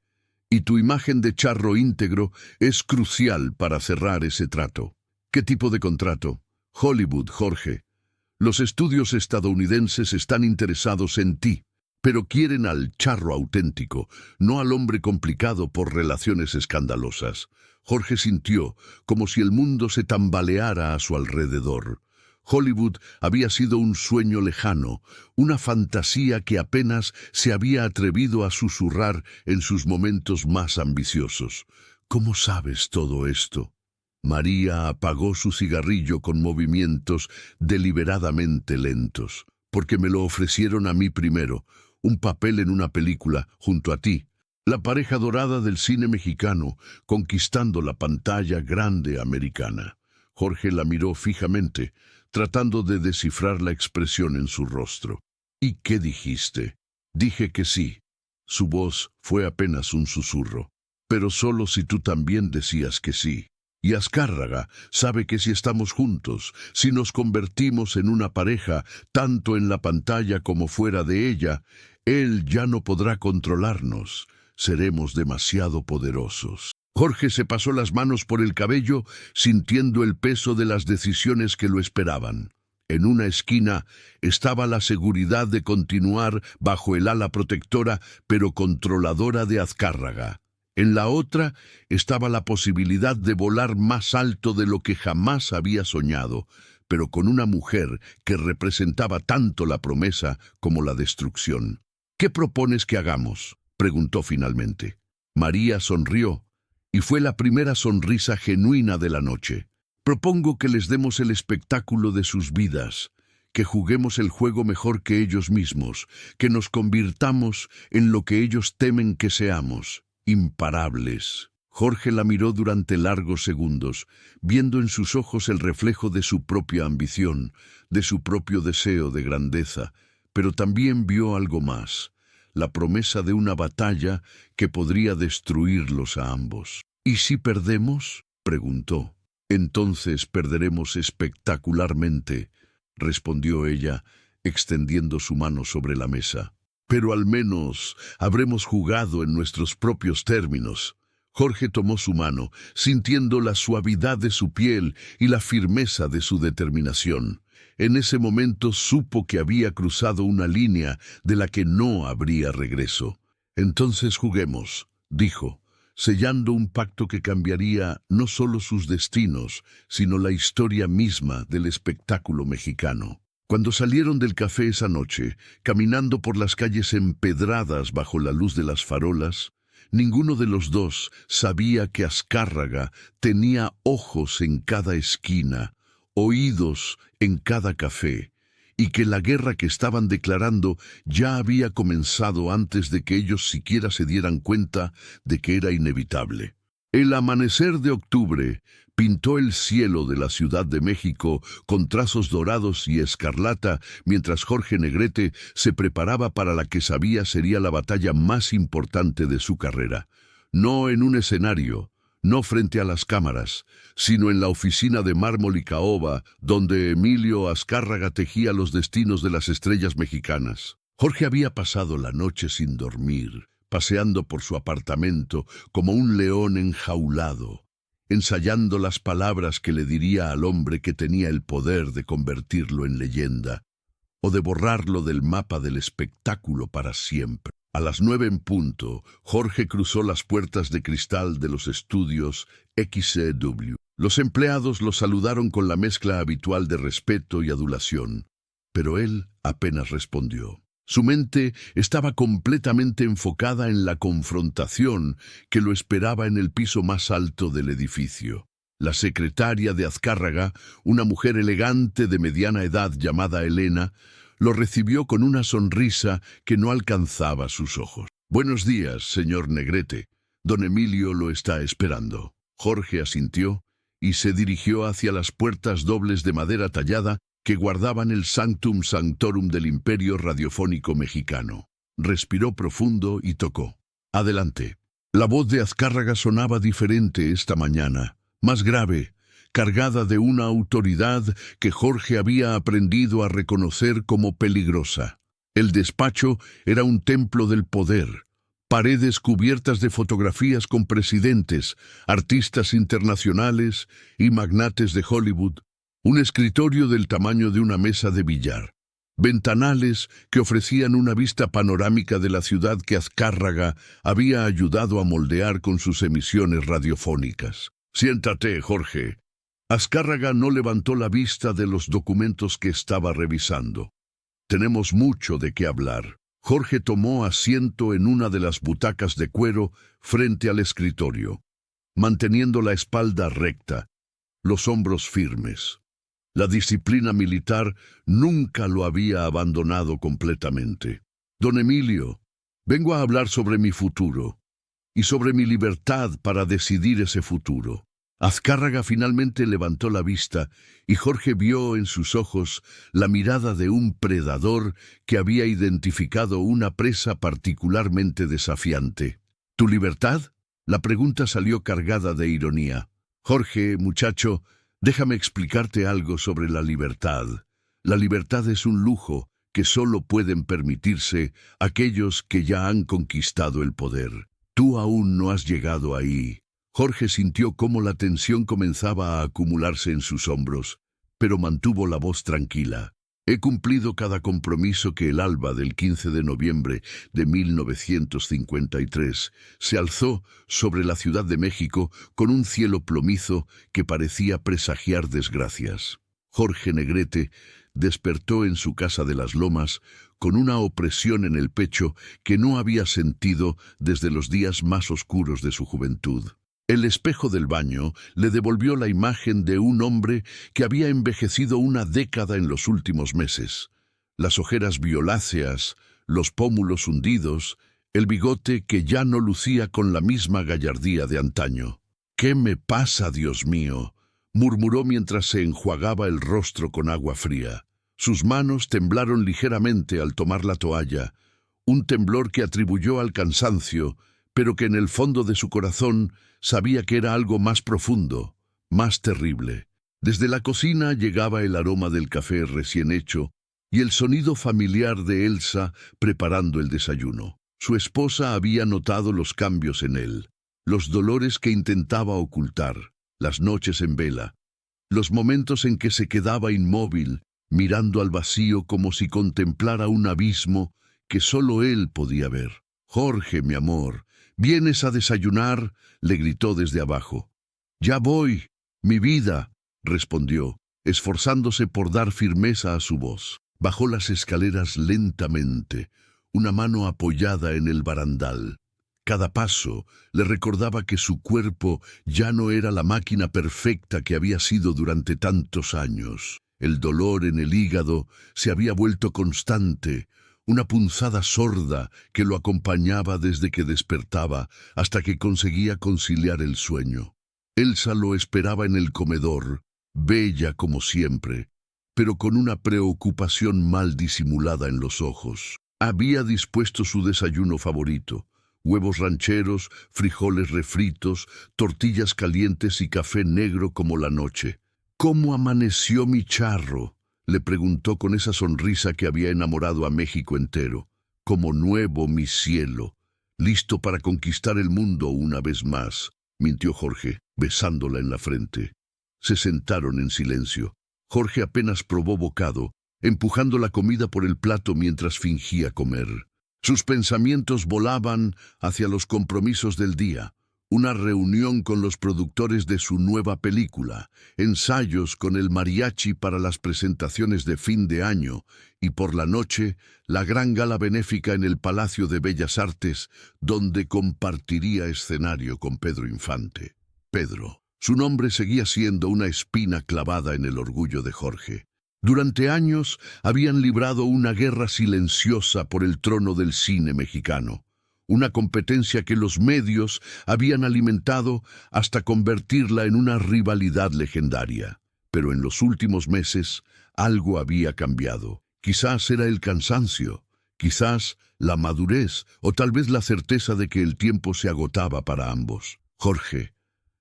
Y tu imagen de charro íntegro es crucial para cerrar ese trato. ¿Qué tipo de contrato? Hollywood, Jorge. Los estudios estadounidenses están interesados en ti, pero quieren al charro auténtico, no al hombre complicado por relaciones escandalosas. Jorge sintió como si el mundo se tambaleara a su alrededor. Hollywood había sido un sueño lejano, una fantasía que apenas se había atrevido a susurrar en sus momentos más ambiciosos. ¿Cómo sabes todo esto? María apagó su cigarrillo con movimientos deliberadamente lentos. Porque me lo ofrecieron a mí primero, un papel en una película, junto a ti. La pareja dorada del cine mexicano, conquistando la pantalla grande americana. Jorge la miró fijamente, tratando de descifrar la expresión en su rostro. ¿Y qué dijiste? Dije que sí. Su voz fue apenas un susurro. Pero solo si tú también decías que sí. Y Azcárraga sabe que si estamos juntos, si nos convertimos en una pareja, tanto en la pantalla como fuera de ella, él ya no podrá controlarnos. Seremos demasiado poderosos. Jorge se pasó las manos por el cabello, sintiendo el peso de las decisiones que lo esperaban. En una esquina estaba la seguridad de continuar bajo el ala protectora pero controladora de Azcárraga. En la otra estaba la posibilidad de volar más alto de lo que jamás había soñado, pero con una mujer que representaba tanto la promesa como la destrucción. ¿Qué propones que hagamos?, preguntó finalmente. María sonrió, y fue la primera sonrisa genuina de la noche. Propongo que les demos el espectáculo de sus vidas, que juguemos el juego mejor que ellos mismos, que nos convirtamos en lo que ellos temen que seamos, imparables. Jorge la miró durante largos segundos, viendo en sus ojos el reflejo de su propia ambición, de su propio deseo de grandeza, pero también vio algo más. La promesa de una batalla que podría destruirlos a ambos. ¿Y si perdemos?, preguntó. Entonces perderemos espectacularmente, respondió ella, extendiendo su mano sobre la mesa. Pero al menos habremos jugado en nuestros propios términos. Jorge tomó su mano, sintiendo la suavidad de su piel y la firmeza de su determinación. En ese momento supo que había cruzado una línea de la que no habría regreso. Entonces juguemos, dijo, sellando un pacto que cambiaría no solo sus destinos, sino la historia misma del espectáculo mexicano. Cuando salieron del café esa noche, caminando por las calles empedradas bajo la luz de las farolas, ninguno de los dos sabía que Azcárraga tenía ojos en cada esquina, oídos en cada café, y que la guerra que estaban declarando ya había comenzado antes de que ellos siquiera se dieran cuenta de que era inevitable. El amanecer de octubre pintó el cielo de la Ciudad de México con trazos dorados y escarlata, mientras Jorge Negrete se preparaba para la que sabía sería la batalla más importante de su carrera. No en un escenario, no frente a las cámaras, sino en la oficina de mármol y caoba, donde Emilio Azcárraga tejía los destinos de las estrellas mexicanas. Jorge había pasado la noche sin dormir, paseando por su apartamento como un león enjaulado, ensayando las palabras que le diría al hombre que tenía el poder de convertirlo en leyenda, o de borrarlo del mapa del espectáculo para siempre. A las 9 en punto, Jorge cruzó las puertas de cristal de los estudios XCW. Los empleados lo saludaron con la mezcla habitual de respeto y adulación, pero él apenas respondió. Su mente estaba completamente enfocada en la confrontación que lo esperaba en el piso más alto del edificio. La secretaria de Azcárraga, una mujer elegante de mediana edad llamada Elena, lo recibió con una sonrisa que no alcanzaba sus ojos. «Buenos días, señor Negrete. Don Emilio lo está esperando». Jorge asintió y se dirigió hacia las puertas dobles de madera tallada que guardaban el Sanctum Sanctorum del Imperio Radiofónico Mexicano. Respiró profundo y tocó. «Adelante». La voz de Azcárraga sonaba diferente esta mañana, más grave, cargada de una autoridad que Jorge había aprendido a reconocer como peligrosa. El despacho era un templo del poder, paredes cubiertas de fotografías con presidentes, artistas internacionales y magnates de Hollywood, un escritorio del tamaño de una mesa de billar, ventanales que ofrecían una vista panorámica de la ciudad que Azcárraga había ayudado a moldear con sus emisiones radiofónicas. «Siéntate, Jorge». Azcárraga no levantó la vista de los documentos que estaba revisando. «Tenemos mucho de qué hablar». Jorge tomó asiento en una de las butacas de cuero frente al escritorio, manteniendo la espalda recta, los hombros firmes. La disciplina militar nunca lo había abandonado completamente. «Don Emilio, vengo a hablar sobre mi futuro y sobre mi libertad para decidir ese futuro». Azcárraga finalmente levantó la vista y Jorge vio en sus ojos la mirada de un predador que había identificado una presa particularmente desafiante. «¿Tu libertad?». La pregunta salió cargada de ironía. «Jorge, muchacho, déjame explicarte algo sobre la libertad. La libertad es un lujo que solo pueden permitirse aquellos que ya han conquistado el poder. Tú aún no has llegado ahí». Jorge sintió cómo la tensión comenzaba a acumularse en sus hombros, pero mantuvo la voz tranquila. «He cumplido cada compromiso que el alba del 15 de noviembre de 1953 se alzó sobre la Ciudad de México con un cielo plomizo que parecía presagiar desgracias». Jorge Negrete despertó en su casa de las Lomas con una opresión en el pecho que no había sentido desde los días más oscuros de su juventud. El espejo del baño le devolvió la imagen de un hombre que había envejecido una década en los últimos meses. Las ojeras violáceas, los pómulos hundidos, el bigote que ya no lucía con la misma gallardía de antaño. «¿Qué me pasa, Dios mío?», murmuró mientras se enjuagaba el rostro con agua fría. Sus manos temblaron ligeramente al tomar la toalla, un temblor que atribuyó al cansancio, pero que en el fondo de su corazón sabía que era algo más profundo, más terrible. Desde la cocina llegaba el aroma del café recién hecho y el sonido familiar de Elsa preparando el desayuno. Su esposa había notado los cambios en él, los dolores que intentaba ocultar, las noches en vela, los momentos en que se quedaba inmóvil, mirando al vacío como si contemplara un abismo que solo él podía ver. «Jorge, mi amor, ¿vienes a desayunar?», le gritó desde abajo. «Ya voy, mi vida», respondió, esforzándose por dar firmeza a su voz. Bajó las escaleras lentamente, una mano apoyada en el barandal. Cada paso le recordaba que su cuerpo ya no era la máquina perfecta que había sido durante tantos años. El dolor en el hígado se había vuelto constante, una punzada sorda que lo acompañaba desde que despertaba hasta que conseguía conciliar el sueño. Elsa lo esperaba en el comedor, bella como siempre, pero con una preocupación mal disimulada en los ojos. Había dispuesto su desayuno favorito, Huevos rancheros, frijoles refritos, tortillas calientes y café negro como la noche. ¿Cómo amaneció mi charro?, le preguntó con esa sonrisa que había enamorado a México entero. Como nuevo, mi cielo, listo para conquistar el mundo una vez más, mintió Jorge, besándola en la frente. Se sentaron en silencio. Jorge apenas probó bocado, empujando la comida por el plato mientras fingía comer. Sus pensamientos volaban hacia los compromisos del día. Una reunión con los productores de su nueva película, ensayos con el mariachi para las presentaciones de fin de año y por la noche la gran gala benéfica en el Palacio de Bellas Artes, donde compartiría escenario con Pedro Infante. Pedro. Su nombre seguía siendo una espina clavada en el orgullo de Jorge. Durante años habían librado una guerra silenciosa por el trono del cine mexicano. Una competencia que los medios habían alimentado hasta convertirla en una rivalidad legendaria. Pero en los últimos meses algo había cambiado. Quizás era el cansancio, quizás la madurez o tal vez la certeza de que el tiempo se agotaba para ambos. Jorge,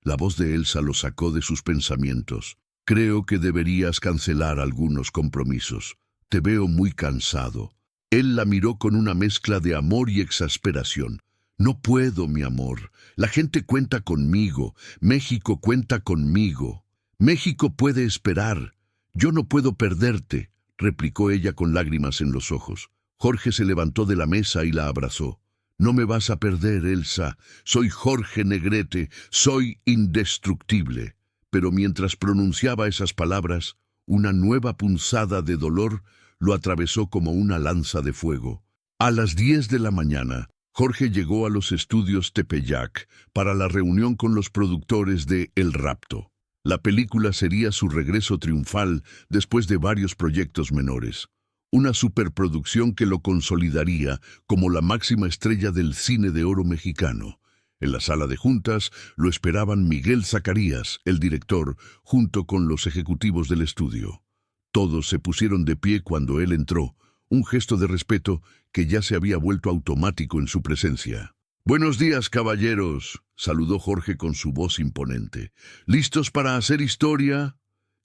la voz de Elsa lo sacó de sus pensamientos. Creo que deberías cancelar algunos compromisos. Te veo muy cansado. Él la miró con una mezcla de amor y exasperación. No puedo, mi amor. La gente cuenta conmigo. México cuenta conmigo. México puede esperar. Yo no puedo perderte, replicó ella con lágrimas en los ojos. Jorge se levantó de la mesa y la abrazó. No me vas a perder, Elsa. Soy Jorge Negrete. Soy indestructible. Pero mientras pronunciaba esas palabras, una nueva punzada de dolor lo atravesó como una lanza de fuego. A las 10 de la mañana, Jorge llegó a los estudios Tepeyac para la reunión con los productores de El Rapto. La película sería su regreso triunfal después de varios proyectos menores. Una superproducción que lo consolidaría como la máxima estrella del cine de oro mexicano. En la sala de juntas lo esperaban Miguel Zacarías, el director, junto con los ejecutivos del estudio. Todos se pusieron de pie cuando él entró, un gesto de respeto que ya se había vuelto automático en su presencia. «Buenos días, caballeros», saludó Jorge con su voz imponente. «¿Listos para hacer historia?»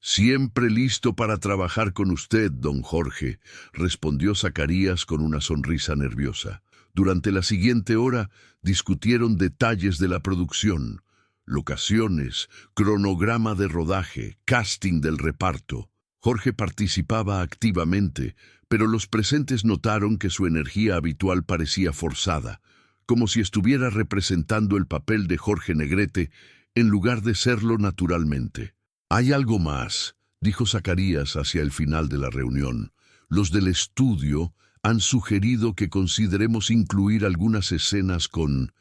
«Siempre listo para trabajar con usted, don Jorge», respondió Zacarías con una sonrisa nerviosa. Durante la siguiente hora discutieron detalles de la producción, locaciones, cronograma de rodaje, casting del reparto. Jorge participaba activamente, pero los presentes notaron que su energía habitual parecía forzada, como si estuviera representando el papel de Jorge Negrete en lugar de serlo naturalmente. «Hay algo más», dijo Zacarías hacia el final de la reunión. «Los del estudio han sugerido que consideremos incluir algunas escenas con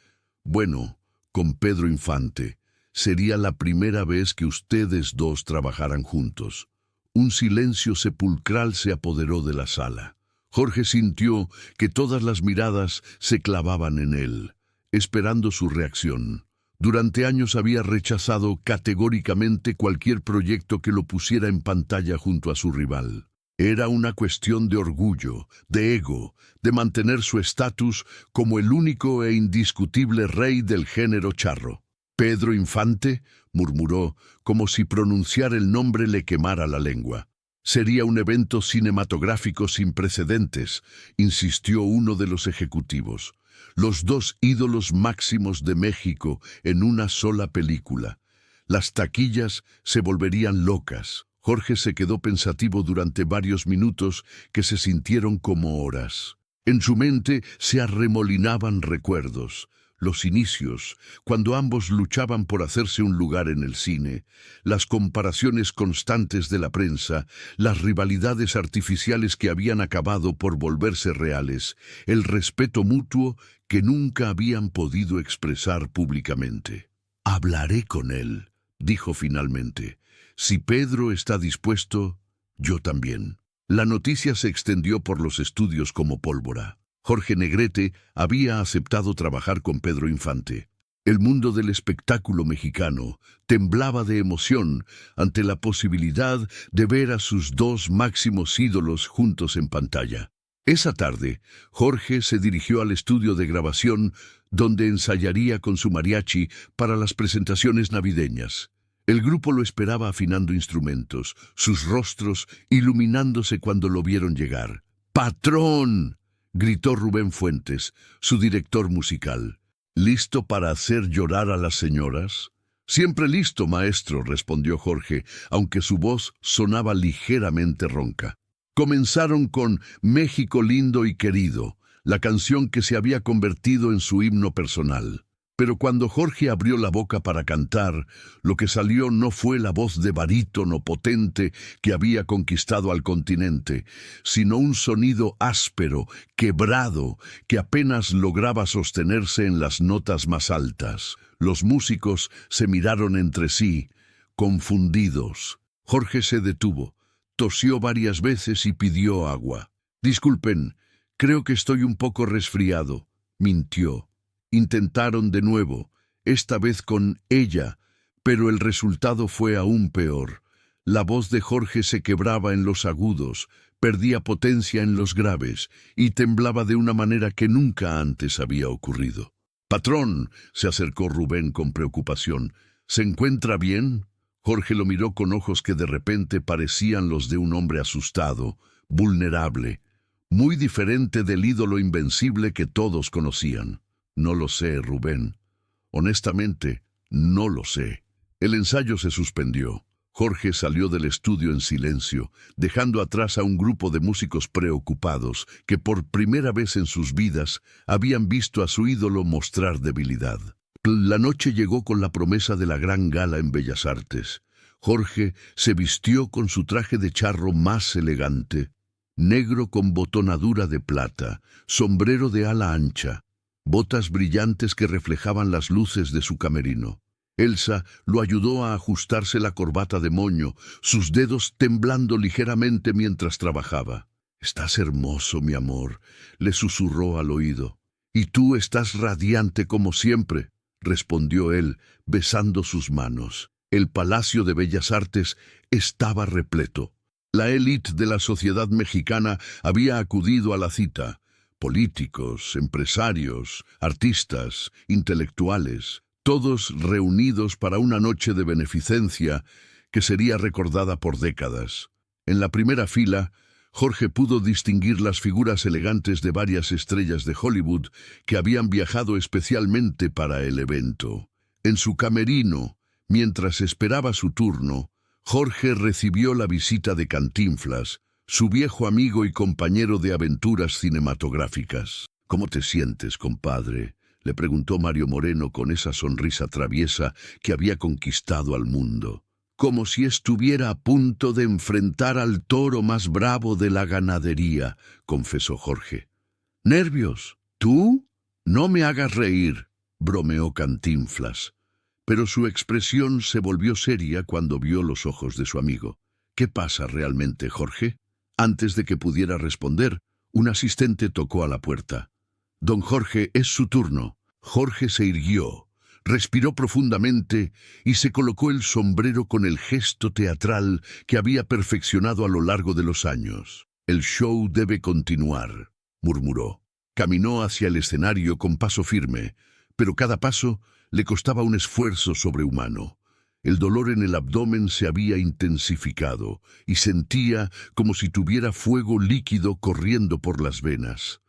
Pedro Infante. Sería la primera vez que ustedes dos trabajaran juntos». Un silencio sepulcral se apoderó de la sala. Jorge sintió que todas las miradas se clavaban en él, esperando su reacción. Durante años había rechazado categóricamente cualquier proyecto que lo pusiera en pantalla junto a su rival. Era una cuestión de orgullo, de ego, de mantener su estatus como el único e indiscutible rey del género charro. «Pedro Infante», murmuró, como si pronunciar el nombre le quemara la lengua. «Sería un evento cinematográfico sin precedentes», insistió uno de los ejecutivos. «Los dos ídolos máximos de México en una sola película. Las taquillas se volverían locas». Jorge se quedó pensativo durante varios minutos que se sintieron como horas. En su mente se arremolinaban recuerdos. Los inicios, cuando ambos luchaban por hacerse un lugar en el cine, las comparaciones constantes de la prensa, las rivalidades artificiales que habían acabado por volverse reales, el respeto mutuo que nunca habían podido expresar públicamente. «Hablaré con él», dijo finalmente. «Si Pedro está dispuesto, yo también». La noticia se extendió por los estudios como pólvora. Jorge Negrete había aceptado trabajar con Pedro Infante. El mundo del espectáculo mexicano temblaba de emoción ante la posibilidad de ver a sus dos máximos ídolos juntos en pantalla. Esa tarde, Jorge se dirigió al estudio de grabación donde ensayaría con su mariachi para las presentaciones navideñas. El grupo lo esperaba afinando instrumentos, sus rostros iluminándose cuando lo vieron llegar. ¡Patrón!, gritó Rubén Fuentes, su director musical. ¿Listo para hacer llorar a las señoras? Siempre listo, maestro, respondió Jorge, aunque su voz sonaba ligeramente ronca. Comenzaron con México lindo y querido, la canción que se había convertido en su himno personal. Pero cuando Jorge abrió la boca para cantar, lo que salió no fue la voz de barítono potente que había conquistado al continente, sino un sonido áspero, quebrado, que apenas lograba sostenerse en las notas más altas. Los músicos se miraron entre sí, confundidos. Jorge se detuvo, tosió varias veces y pidió agua. «Disculpen, creo que estoy un poco resfriado», mintió. Intentaron de nuevo, esta vez con ella, pero el resultado fue aún peor. La voz de Jorge se quebraba en los agudos, perdía potencia en los graves y temblaba de una manera que nunca antes había ocurrido. «Patrón», se acercó Rubén con preocupación, «¿se encuentra bien?» Jorge lo miró con ojos que de repente parecían los de un hombre asustado, vulnerable, muy diferente del ídolo invencible que todos conocían. «No lo sé, Rubén. Honestamente, no lo sé». El ensayo se suspendió. Jorge salió del estudio en silencio, dejando atrás a un grupo de músicos preocupados que por primera vez en sus vidas habían visto a su ídolo mostrar debilidad. La noche llegó con la promesa de la gran gala en Bellas Artes. Jorge se vistió con su traje de charro más elegante, negro con botonadura de plata, sombrero de ala ancha, botas brillantes que reflejaban las luces de su camerino. Elsa lo ayudó a ajustarse la corbata de moño, sus dedos temblando ligeramente mientras trabajaba. «Estás hermoso, mi amor», le susurró al oído. «Y tú estás radiante como siempre», respondió él, besando sus manos. El Palacio de Bellas Artes estaba repleto. La élite de la sociedad mexicana había acudido a la cita. Políticos, empresarios, artistas, intelectuales, todos reunidos para una noche de beneficencia que sería recordada por décadas. En la primera fila, Jorge pudo distinguir las figuras elegantes de varias estrellas de Hollywood que habían viajado especialmente para el evento. En su camerino, mientras esperaba su turno, Jorge recibió la visita de Cantinflas, su viejo amigo y compañero de aventuras cinematográficas. «¿Cómo te sientes, compadre?», le preguntó Mario Moreno con esa sonrisa traviesa que había conquistado al mundo. «Como si estuviera a punto de enfrentar al toro más bravo de la ganadería», confesó Jorge. «¿Nervios? ¿Tú? No me hagas reír», bromeó Cantinflas. Pero su expresión se volvió seria cuando vio los ojos de su amigo. «¿Qué pasa realmente, Jorge?». Antes de que pudiera responder, un asistente tocó a la puerta. «Don Jorge, es su turno». Jorge se irguió, respiró profundamente y se colocó el sombrero con el gesto teatral que había perfeccionado a lo largo de los años. «El show debe continuar», murmuró. Caminó hacia el escenario con paso firme, pero cada paso le costaba un esfuerzo sobrehumano. El dolor en el abdomen se había intensificado y sentía como si tuviera fuego líquido corriendo por las venas.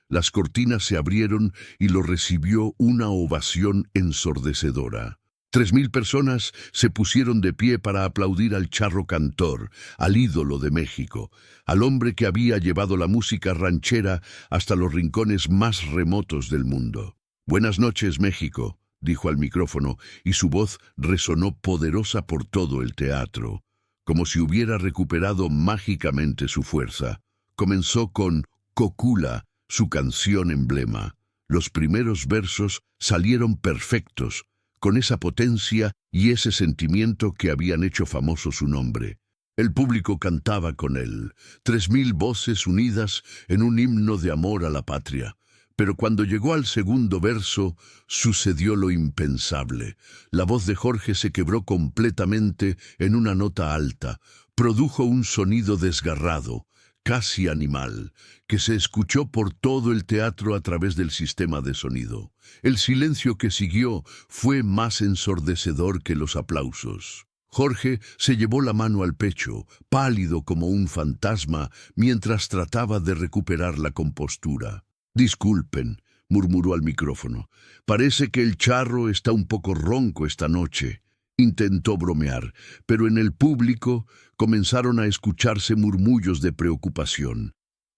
Las cortinas se abrieron y lo recibió una ovación ensordecedora. 3000 personas se pusieron de pie para aplaudir al charro cantor, al ídolo de México, al hombre que había llevado la música ranchera hasta los rincones más remotos del mundo. «Buenas noches, México», dijo al micrófono, y su voz resonó poderosa por todo el teatro, como si hubiera recuperado mágicamente su fuerza. Comenzó con Cocula, su canción emblema. Los primeros versos salieron perfectos, con esa potencia y ese sentimiento que habían hecho famoso su nombre. El público cantaba con él, 3000 voces unidas en un himno de amor a la patria. Pero cuando llegó al segundo verso, sucedió lo impensable. La voz de Jorge se quebró completamente en una nota alta, produjo un sonido desgarrado, casi animal, que se escuchó por todo el teatro a través del sistema de sonido. El silencio que siguió fue más ensordecedor que los aplausos. Jorge se llevó la mano al pecho, pálido como un fantasma, mientras trataba de recuperar la compostura. «Disculpen», murmuró al micrófono. «Parece que el charro está un poco ronco esta noche». Intentó bromear, pero en el público comenzaron a escucharse murmullos de preocupación.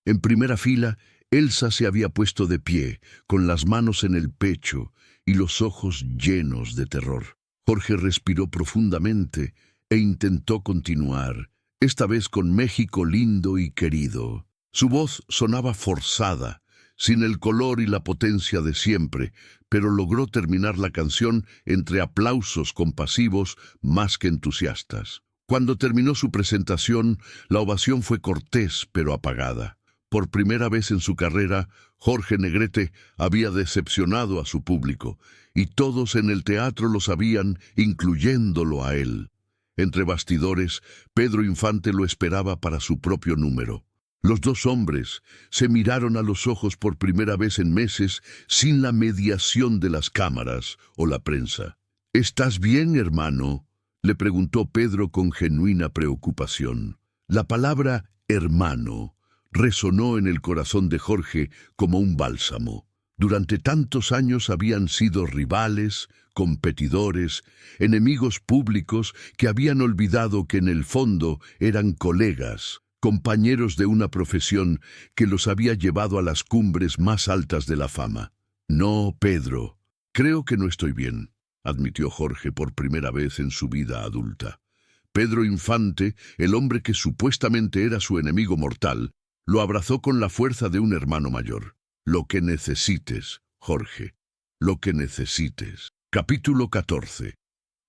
En primera fila, Elsa se había puesto de pie, con las manos en el pecho y los ojos llenos de terror. Jorge respiró profundamente e intentó continuar, esta vez con México lindo y querido. Su voz sonaba forzada, sin el color y la potencia de siempre, pero logró terminar la canción entre aplausos compasivos más que entusiastas. Cuando terminó su presentación, la ovación fue cortés pero apagada. Por primera vez en su carrera, Jorge Negrete había decepcionado a su público, y todos en el teatro lo sabían, incluyéndolo a él. Entre bastidores, Pedro Infante lo esperaba para su propio número. Los dos hombres se miraron a los ojos por primera vez en meses sin la mediación de las cámaras o la prensa. «¿Estás bien, hermano?», le preguntó Pedro con genuina preocupación. La palabra «hermano» resonó en el corazón de Jorge como un bálsamo. Durante tantos años habían sido rivales, competidores, enemigos públicos que habían olvidado que en el fondo eran colegas, compañeros de una profesión que los había llevado a las cumbres más altas de la fama. «No, Pedro, creo que no estoy bien», admitió Jorge por primera vez en su vida adulta. Pedro Infante, el hombre que supuestamente era su enemigo mortal, lo abrazó con la fuerza de un hermano mayor. «Lo que necesites, Jorge, lo que necesites». Capítulo 14.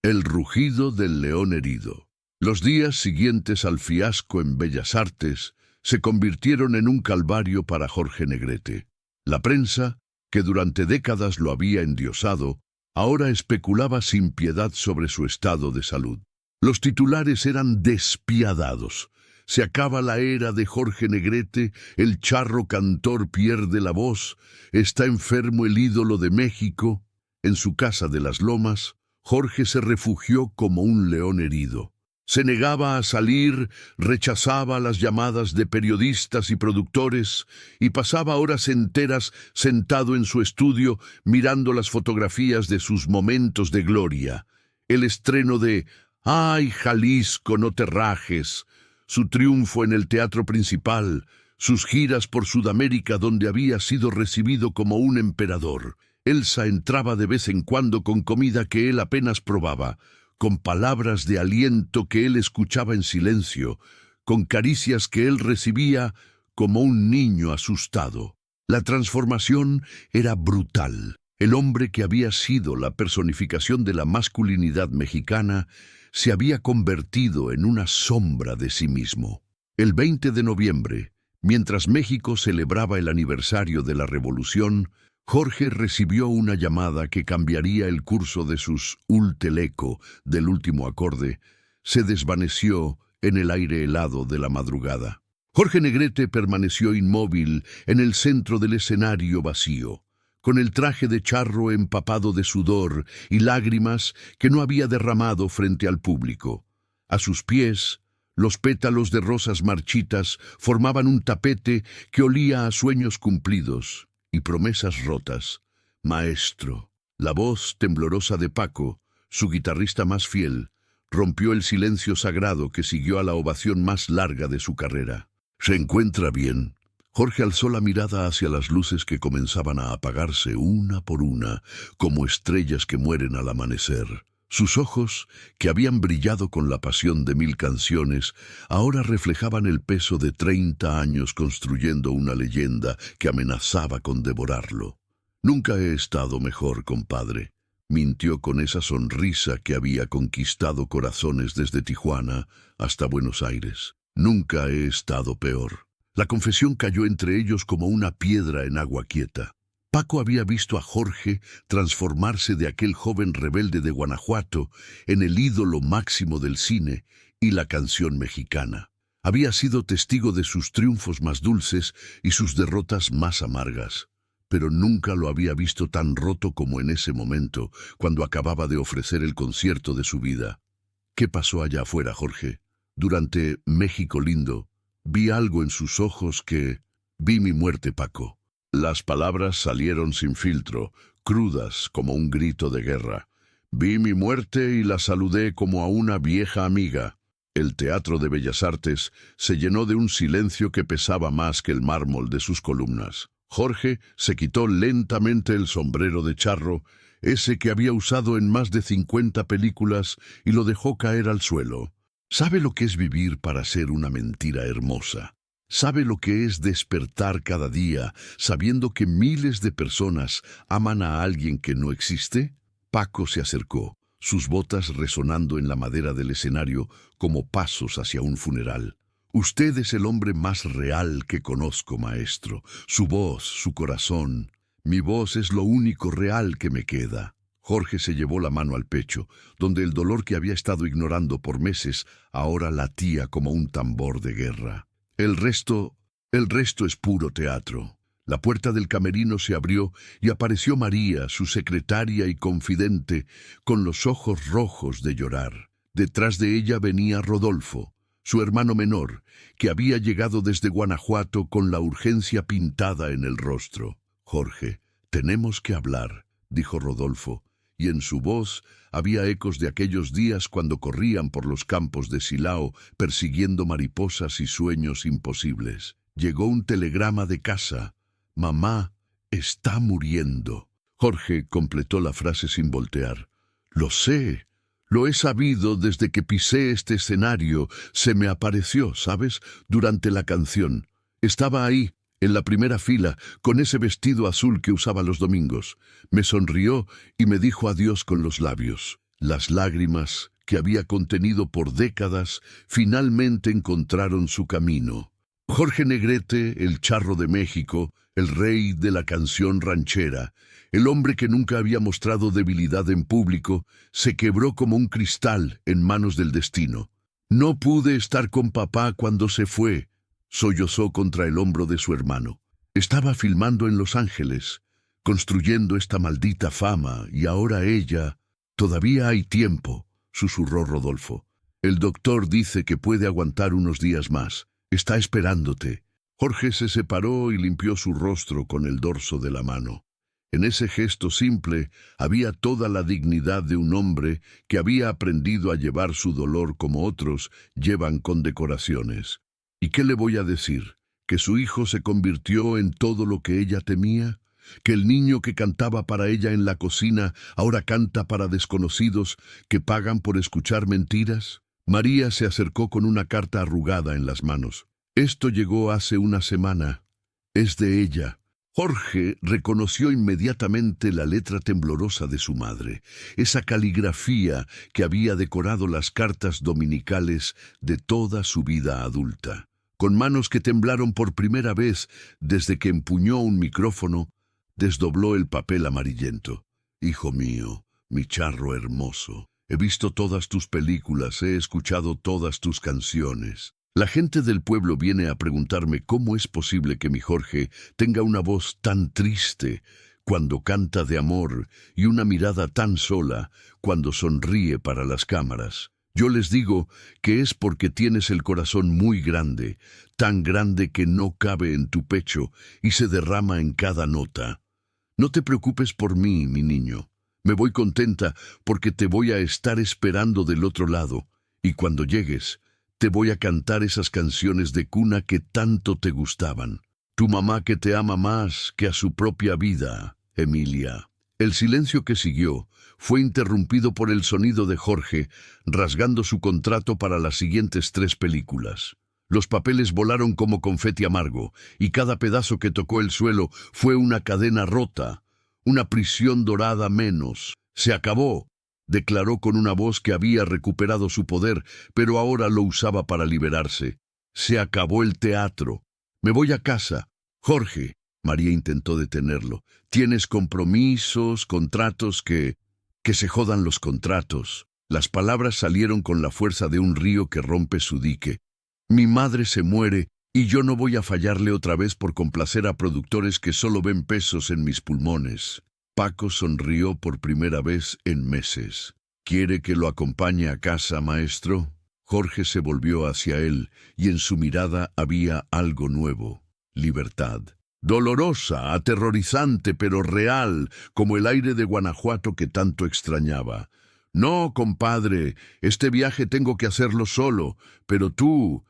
El rugido del león herido. Los días siguientes al fiasco en Bellas Artes se convirtieron en un calvario para Jorge Negrete. La prensa, que durante décadas lo había endiosado, ahora especulaba sin piedad sobre su estado de salud. Los titulares eran despiadados. «Se acaba la era de Jorge Negrete, el charro cantor pierde la voz, está enfermo el ídolo de México». En su casa de las Lomas, Jorge se refugió como un león herido. Se negaba a salir, rechazaba las llamadas de periodistas y productores y pasaba horas enteras sentado en su estudio mirando las fotografías de sus momentos de gloria. El estreno de «Ay, Jalisco, no te rajes», su triunfo en el Teatro Principal, sus giras por Sudamérica donde había sido recibido como un emperador. Elsa entraba de vez en cuando con comida que él apenas probaba, con palabras de aliento que él escuchaba en silencio, con caricias que él recibía como un niño asustado. La transformación era brutal. El hombre que había sido la personificación de la masculinidad mexicana se había convertido en una sombra de sí mismo. El 20 de noviembre, mientras México celebraba el aniversario de la Revolución, Jorge recibió una llamada que cambiaría el curso de sus ulteleco del último acorde. Se desvaneció en el aire helado de la madrugada. Jorge Negrete permaneció inmóvil en el centro del escenario vacío, con el traje de charro empapado de sudor y lágrimas que no había derramado frente al público. A sus pies, los pétalos de rosas marchitas formaban un tapete que olía a sueños cumplidos y promesas rotas. «Maestro». La voz temblorosa de Paco, su guitarrista más fiel, rompió el silencio sagrado que siguió a la ovación más larga de su carrera. «¿Se encuentra bien?». Jorge alzó la mirada hacia las luces que comenzaban a apagarse una por una, como estrellas que mueren al amanecer. Sus ojos, que habían brillado con la pasión de 1000 canciones, ahora reflejaban el peso de 30 años construyendo una leyenda que amenazaba con devorarlo. «Nunca he estado mejor, compadre», mintió con esa sonrisa que había conquistado corazones desde Tijuana hasta Buenos Aires. «Nunca he estado peor». La confesión cayó entre ellos como una piedra en agua quieta. Paco había visto a Jorge transformarse de aquel joven rebelde de Guanajuato en el ídolo máximo del cine y la canción mexicana. Había sido testigo de sus triunfos más dulces y sus derrotas más amargas, pero nunca lo había visto tan roto como en ese momento, cuando acababa de ofrecer el concierto de su vida. ¿Qué pasó allá afuera, Jorge? Durante México lindo, vi algo en sus ojos que... Vi mi muerte, Paco. Las palabras salieron sin filtro, crudas como un grito de guerra. Vi mi muerte y la saludé como a una vieja amiga. El Teatro de Bellas Artes se llenó de un silencio que pesaba más que el mármol de sus columnas. Jorge se quitó lentamente el sombrero de charro, ese que había usado en más de 50 películas, y lo dejó caer al suelo. ¿Sabe lo que es vivir para ser una mentira hermosa? ¿Sabe lo que es despertar cada día sabiendo que miles de personas aman a alguien que no existe? Paco se acercó, sus botas resonando en la madera del escenario como pasos hacia un funeral. Usted es el hombre más real que conozco, maestro. Su voz, su corazón. Mi voz es lo único real que me queda. Jorge se llevó la mano al pecho, donde el dolor que había estado ignorando por meses ahora latía como un tambor de guerra. El resto es puro teatro. La puerta del camerino se abrió y apareció María, su secretaria y confidente, con los ojos rojos de llorar. Detrás de ella venía Rodolfo, su hermano menor, que había llegado desde Guanajuato con la urgencia pintada en el rostro. «Jorge, tenemos que hablar», dijo Rodolfo, y en su voz había ecos de aquellos días cuando corrían por los campos de Silao persiguiendo mariposas y sueños imposibles. Llegó un telegrama de casa. «Mamá está muriendo». Jorge completó la frase sin voltear. «Lo sé. Lo he sabido desde que pisé este escenario. Se me apareció, ¿sabes? Durante la canción. Estaba ahí, en la primera fila, con ese vestido azul que usaba los domingos. Me sonrió y me dijo adiós con los labios. Las lágrimas, que había contenido por décadas, finalmente encontraron su camino. Jorge Negrete, el charro de México, el rey de la canción ranchera, el hombre que nunca había mostrado debilidad en público, se quebró como un cristal en manos del destino. «No pude estar con papá cuando se fue», sollozó contra el hombro de su hermano. «Estaba filmando en Los Ángeles, construyendo esta maldita fama, y ahora ella...» «Todavía hay tiempo», susurró Rodolfo. «El doctor dice que puede aguantar unos días más. Está esperándote». Jorge se separó y limpió su rostro con el dorso de la mano. En ese gesto simple había toda la dignidad de un hombre que había aprendido a llevar su dolor como otros llevan condecoraciones. ¿Y qué le voy a decir? ¿Que su hijo se convirtió en todo lo que ella temía? ¿Que el niño que cantaba para ella en la cocina ahora canta para desconocidos que pagan por escuchar mentiras? María se acercó con una carta arrugada en las manos. «Esto llegó hace una semana. Es de ella». Jorge reconoció inmediatamente la letra temblorosa de su madre, esa caligrafía que había decorado las cartas dominicales de toda su vida adulta. Con manos que temblaron por primera vez desde que empuñó un micrófono, desdobló el papel amarillento. «Hijo mío, mi charro hermoso, he visto todas tus películas, he escuchado todas tus canciones. La gente del pueblo viene a preguntarme cómo es posible que mi Jorge tenga una voz tan triste cuando canta de amor y una mirada tan sola cuando sonríe para las cámaras. Yo les digo que es porque tienes el corazón muy grande, tan grande que no cabe en tu pecho y se derrama en cada nota. No te preocupes por mí, mi niño. Me voy contenta porque te voy a estar esperando del otro lado, y cuando llegues, te voy a cantar esas canciones de cuna que tanto te gustaban. Tu mamá que te ama más que a su propia vida, Emilia». El silencio que siguió fue interrumpido por el sonido de Jorge rasgando su contrato para las siguientes 3 películas. Los papeles volaron como confeti amargo, y cada pedazo que tocó el suelo fue una cadena rota, una prisión dorada menos. «Se acabó», declaró con una voz que había recuperado su poder, pero ahora lo usaba para liberarse. «Se acabó el teatro. Me voy a casa». «Jorge», María intentó detenerlo, «tienes compromisos, contratos que se jodan los contratos». Las palabras salieron con la fuerza de un río que rompe su dique. Mi madre se muere y yo no voy a fallarle otra vez por complacer a productores que solo ven pesos en mis pulmones. Paco sonrió por primera vez en meses. ¿Quiere que lo acompañe a casa, maestro? Jorge se volvió hacia él y en su mirada había algo nuevo: libertad. Dolorosa, aterrorizante, pero real, como el aire de Guanajuato que tanto extrañaba. No, compadre, este viaje tengo que hacerlo solo, pero tú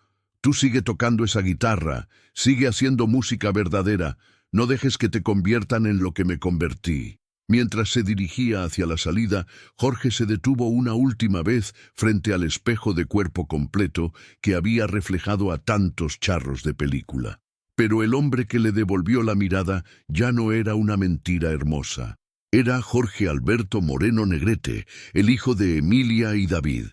sigue tocando esa guitarra, sigue haciendo música verdadera, no dejes que te conviertan en lo que me convertí. Mientras se dirigía hacia la salida, Jorge se detuvo una última vez frente al espejo de cuerpo completo que había reflejado a tantos charros de película. Pero el hombre que le devolvió la mirada ya no era una mentira hermosa. Era Jorge Alberto Moreno Negrete, el hijo de Emilia y David,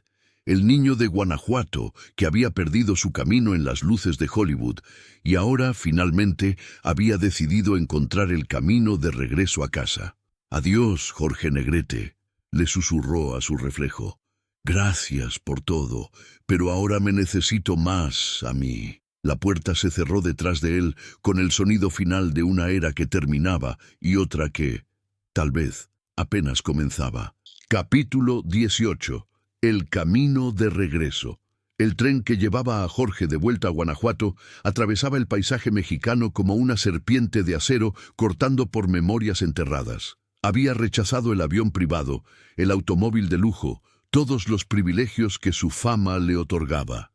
el niño de Guanajuato que había perdido su camino en las luces de Hollywood y ahora, finalmente, había decidido encontrar el camino de regreso a casa. «Adiós, Jorge Negrete», le susurró a su reflejo. «Gracias por todo, pero ahora me necesito más a mí». La puerta se cerró detrás de él con el sonido final de una era que terminaba y otra que, tal vez, apenas comenzaba. Capítulo 18. El camino de regreso. El tren que llevaba a Jorge de vuelta a Guanajuato atravesaba el paisaje mexicano como una serpiente de acero cortando por memorias enterradas. Había rechazado el avión privado, el automóvil de lujo, todos los privilegios que su fama le otorgaba.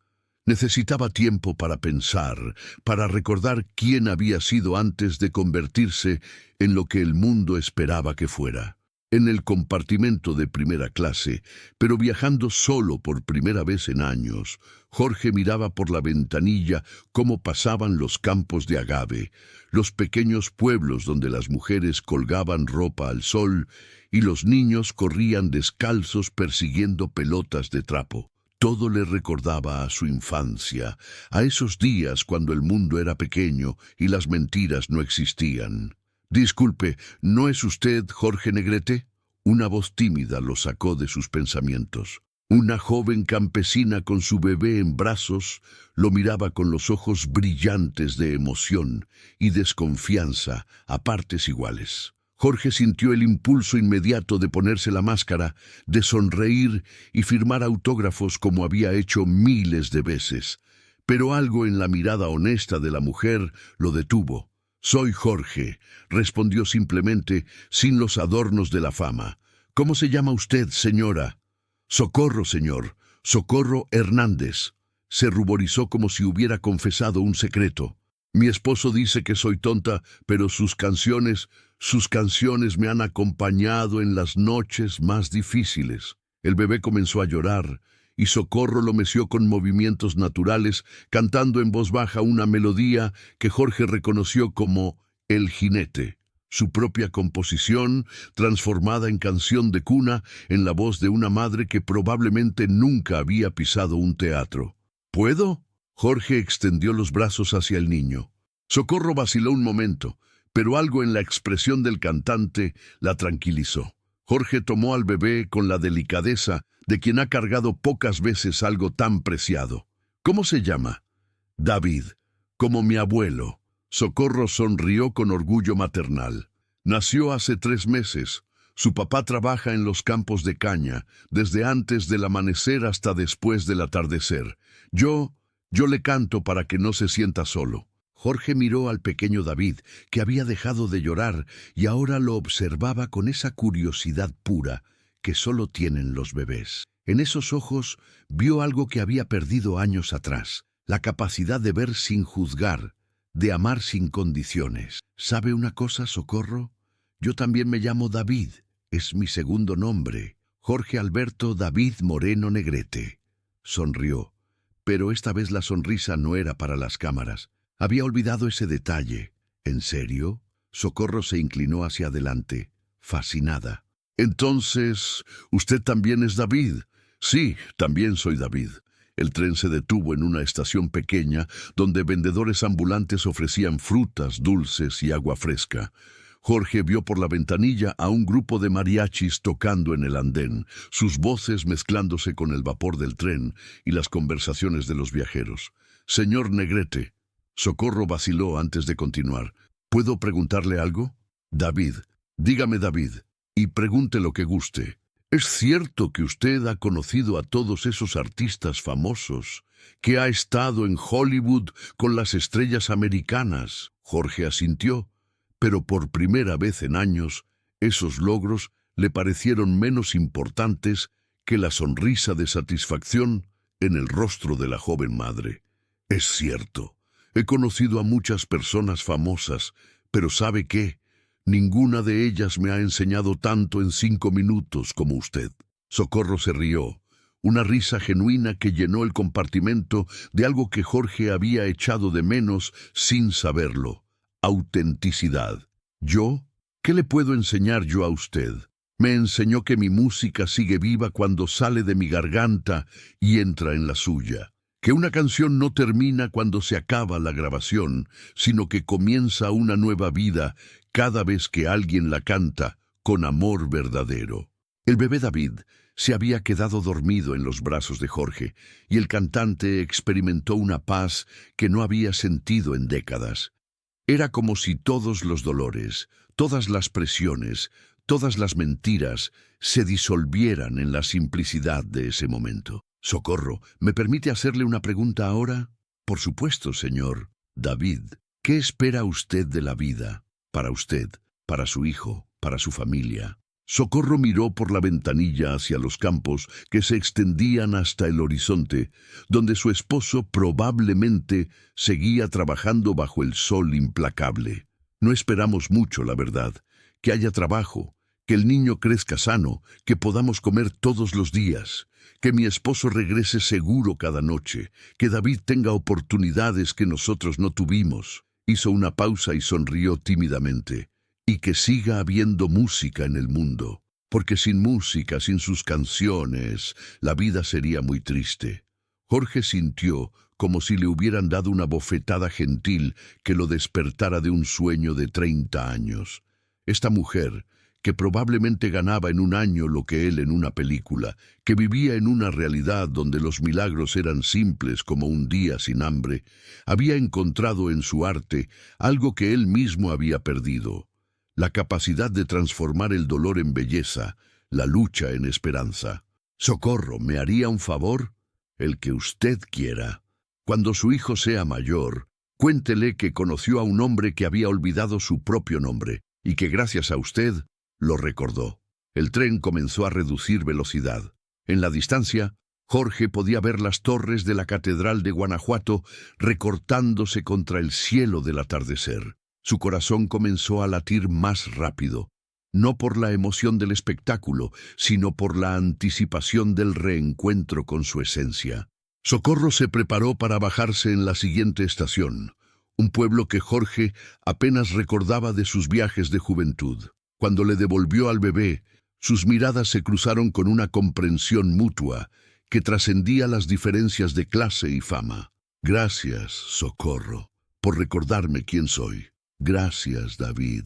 Necesitaba tiempo para pensar, para recordar quién había sido antes de convertirse en lo que el mundo esperaba que fuera. En el compartimento de primera clase, pero viajando solo por primera vez en años, Jorge miraba por la ventanilla cómo pasaban los campos de agave, los pequeños pueblos donde las mujeres colgaban ropa al sol y los niños corrían descalzos persiguiendo pelotas de trapo. Todo le recordaba a su infancia, a esos días cuando el mundo era pequeño y las mentiras no existían. «Disculpe, ¿no es usted Jorge Negrete?». Una voz tímida lo sacó de sus pensamientos. Una joven campesina con su bebé en brazos lo miraba con los ojos brillantes de emoción y desconfianza a partes iguales. Jorge sintió el impulso inmediato de ponerse la máscara, de sonreír y firmar autógrafos como había hecho miles de veces. Pero algo en la mirada honesta de la mujer lo detuvo. «Soy Jorge», respondió simplemente, sin los adornos de la fama. «¿Cómo se llama usted, señora?» «Socorro, señor. Socorro Hernández». Se ruborizó como si hubiera confesado un secreto. «Mi esposo dice que soy tonta, pero sus canciones me han acompañado en las noches más difíciles». El bebé comenzó a llorar, y Socorro lo meció con movimientos naturales, cantando en voz baja una melodía que Jorge reconoció como El Jinete, su propia composición transformada en canción de cuna en la voz de una madre que probablemente nunca había pisado un teatro. «¿Puedo?». Jorge extendió los brazos hacia el niño. Socorro vaciló un momento, pero algo en la expresión del cantante la tranquilizó. Jorge tomó al bebé con la delicadeza de quien ha cargado pocas veces algo tan preciado. «¿Cómo se llama?» «David, como mi abuelo». Socorro sonrió con orgullo maternal. «Nació hace 3 meses. Su papá trabaja en los campos de caña, desde antes del amanecer hasta después del atardecer. Yo le canto para que no se sienta solo». Jorge miró al pequeño David, que había dejado de llorar y ahora lo observaba con esa curiosidad pura que solo tienen los bebés. En esos ojos vio algo que había perdido años atrás, la capacidad de ver sin juzgar, de amar sin condiciones. «¿Sabe una cosa, Socorro? Yo también me llamo David, es mi segundo nombre, Jorge Alberto David Moreno Negrete». Sonrió, pero esta vez la sonrisa no era para las cámaras. Había olvidado ese detalle. «¿En serio?». Socorro se inclinó hacia adelante, fascinada. «Entonces, ¿usted también es David?». «Sí, también soy David». El tren se detuvo en una estación pequeña donde vendedores ambulantes ofrecían frutas, dulces y agua fresca. Jorge vio por la ventanilla a un grupo de mariachis tocando en el andén, sus voces mezclándose con el vapor del tren y las conversaciones de los viajeros. Señor Negrete. Socorro vaciló antes de continuar. ¿Puedo preguntarle algo? David. Dígame, David, y pregunte lo que guste. ¿Es cierto que usted ha conocido a todos esos artistas famosos, que ha estado en Hollywood con las estrellas americanas? Jorge asintió, pero por primera vez en años, esos logros le parecieron menos importantes que la sonrisa de satisfacción en el rostro de la joven madre. Es cierto, he conocido a muchas personas famosas, pero ¿sabe qué? Ninguna de ellas me ha enseñado tanto en 5 minutos como usted. Socorro se rió, una risa genuina que llenó el compartimento de algo que Jorge había echado de menos sin saberlo: autenticidad. ¿Yo? ¿Qué le puedo enseñar yo a usted? Me enseñó que mi música sigue viva cuando sale de mi garganta y entra en la suya. Que una canción no termina cuando se acaba la grabación, sino que comienza una nueva vida cada vez que alguien la canta con amor verdadero. El bebé David se había quedado dormido en los brazos de Jorge, y el cantante experimentó una paz que no había sentido en décadas. Era como si todos los dolores, todas las presiones, todas las mentiras se disolvieran en la simplicidad de ese momento. Socorro, ¿me permite hacerle una pregunta ahora? Por supuesto, señor. David, ¿qué espera usted de la vida? Para usted, para su hijo, para su familia. Socorro miró por la ventanilla hacia los campos que se extendían hasta el horizonte, donde su esposo probablemente seguía trabajando bajo el sol implacable. No esperamos mucho, la verdad. Que haya trabajo, que el niño crezca sano, que podamos comer todos los días, que mi esposo regrese seguro cada noche, que David tenga oportunidades que nosotros no tuvimos. Hizo una pausa y sonrió tímidamente. Y que siga habiendo música en el mundo, porque sin música, sin sus canciones, la vida sería muy triste. Jorge sintió como si le hubieran dado una bofetada gentil que lo despertara de un sueño de 30 años. Esta mujer, que probablemente ganaba en un año lo que él en una película, que vivía en una realidad donde los milagros eran simples como un día sin hambre, había encontrado en su arte algo que él mismo había perdido: la capacidad de transformar el dolor en belleza, la lucha en esperanza. Socorro, ¿me haría un favor? El que usted quiera. Cuando su hijo sea mayor, cuéntele que conoció a un hombre que había olvidado su propio nombre y que gracias a usted lo recordó. El tren comenzó a reducir velocidad. En la distancia, Jorge podía ver las torres de la Catedral de Guanajuato recortándose contra el cielo del atardecer. Su corazón comenzó a latir más rápido, no por la emoción del espectáculo, sino por la anticipación del reencuentro con su esencia. Socorro se preparó para bajarse en la siguiente estación, un pueblo que Jorge apenas recordaba de sus viajes de juventud. Cuando le devolvió al bebé, sus miradas se cruzaron con una comprensión mutua que trascendía las diferencias de clase y fama. Gracias, Socorro, por recordarme quién soy. Gracias, David.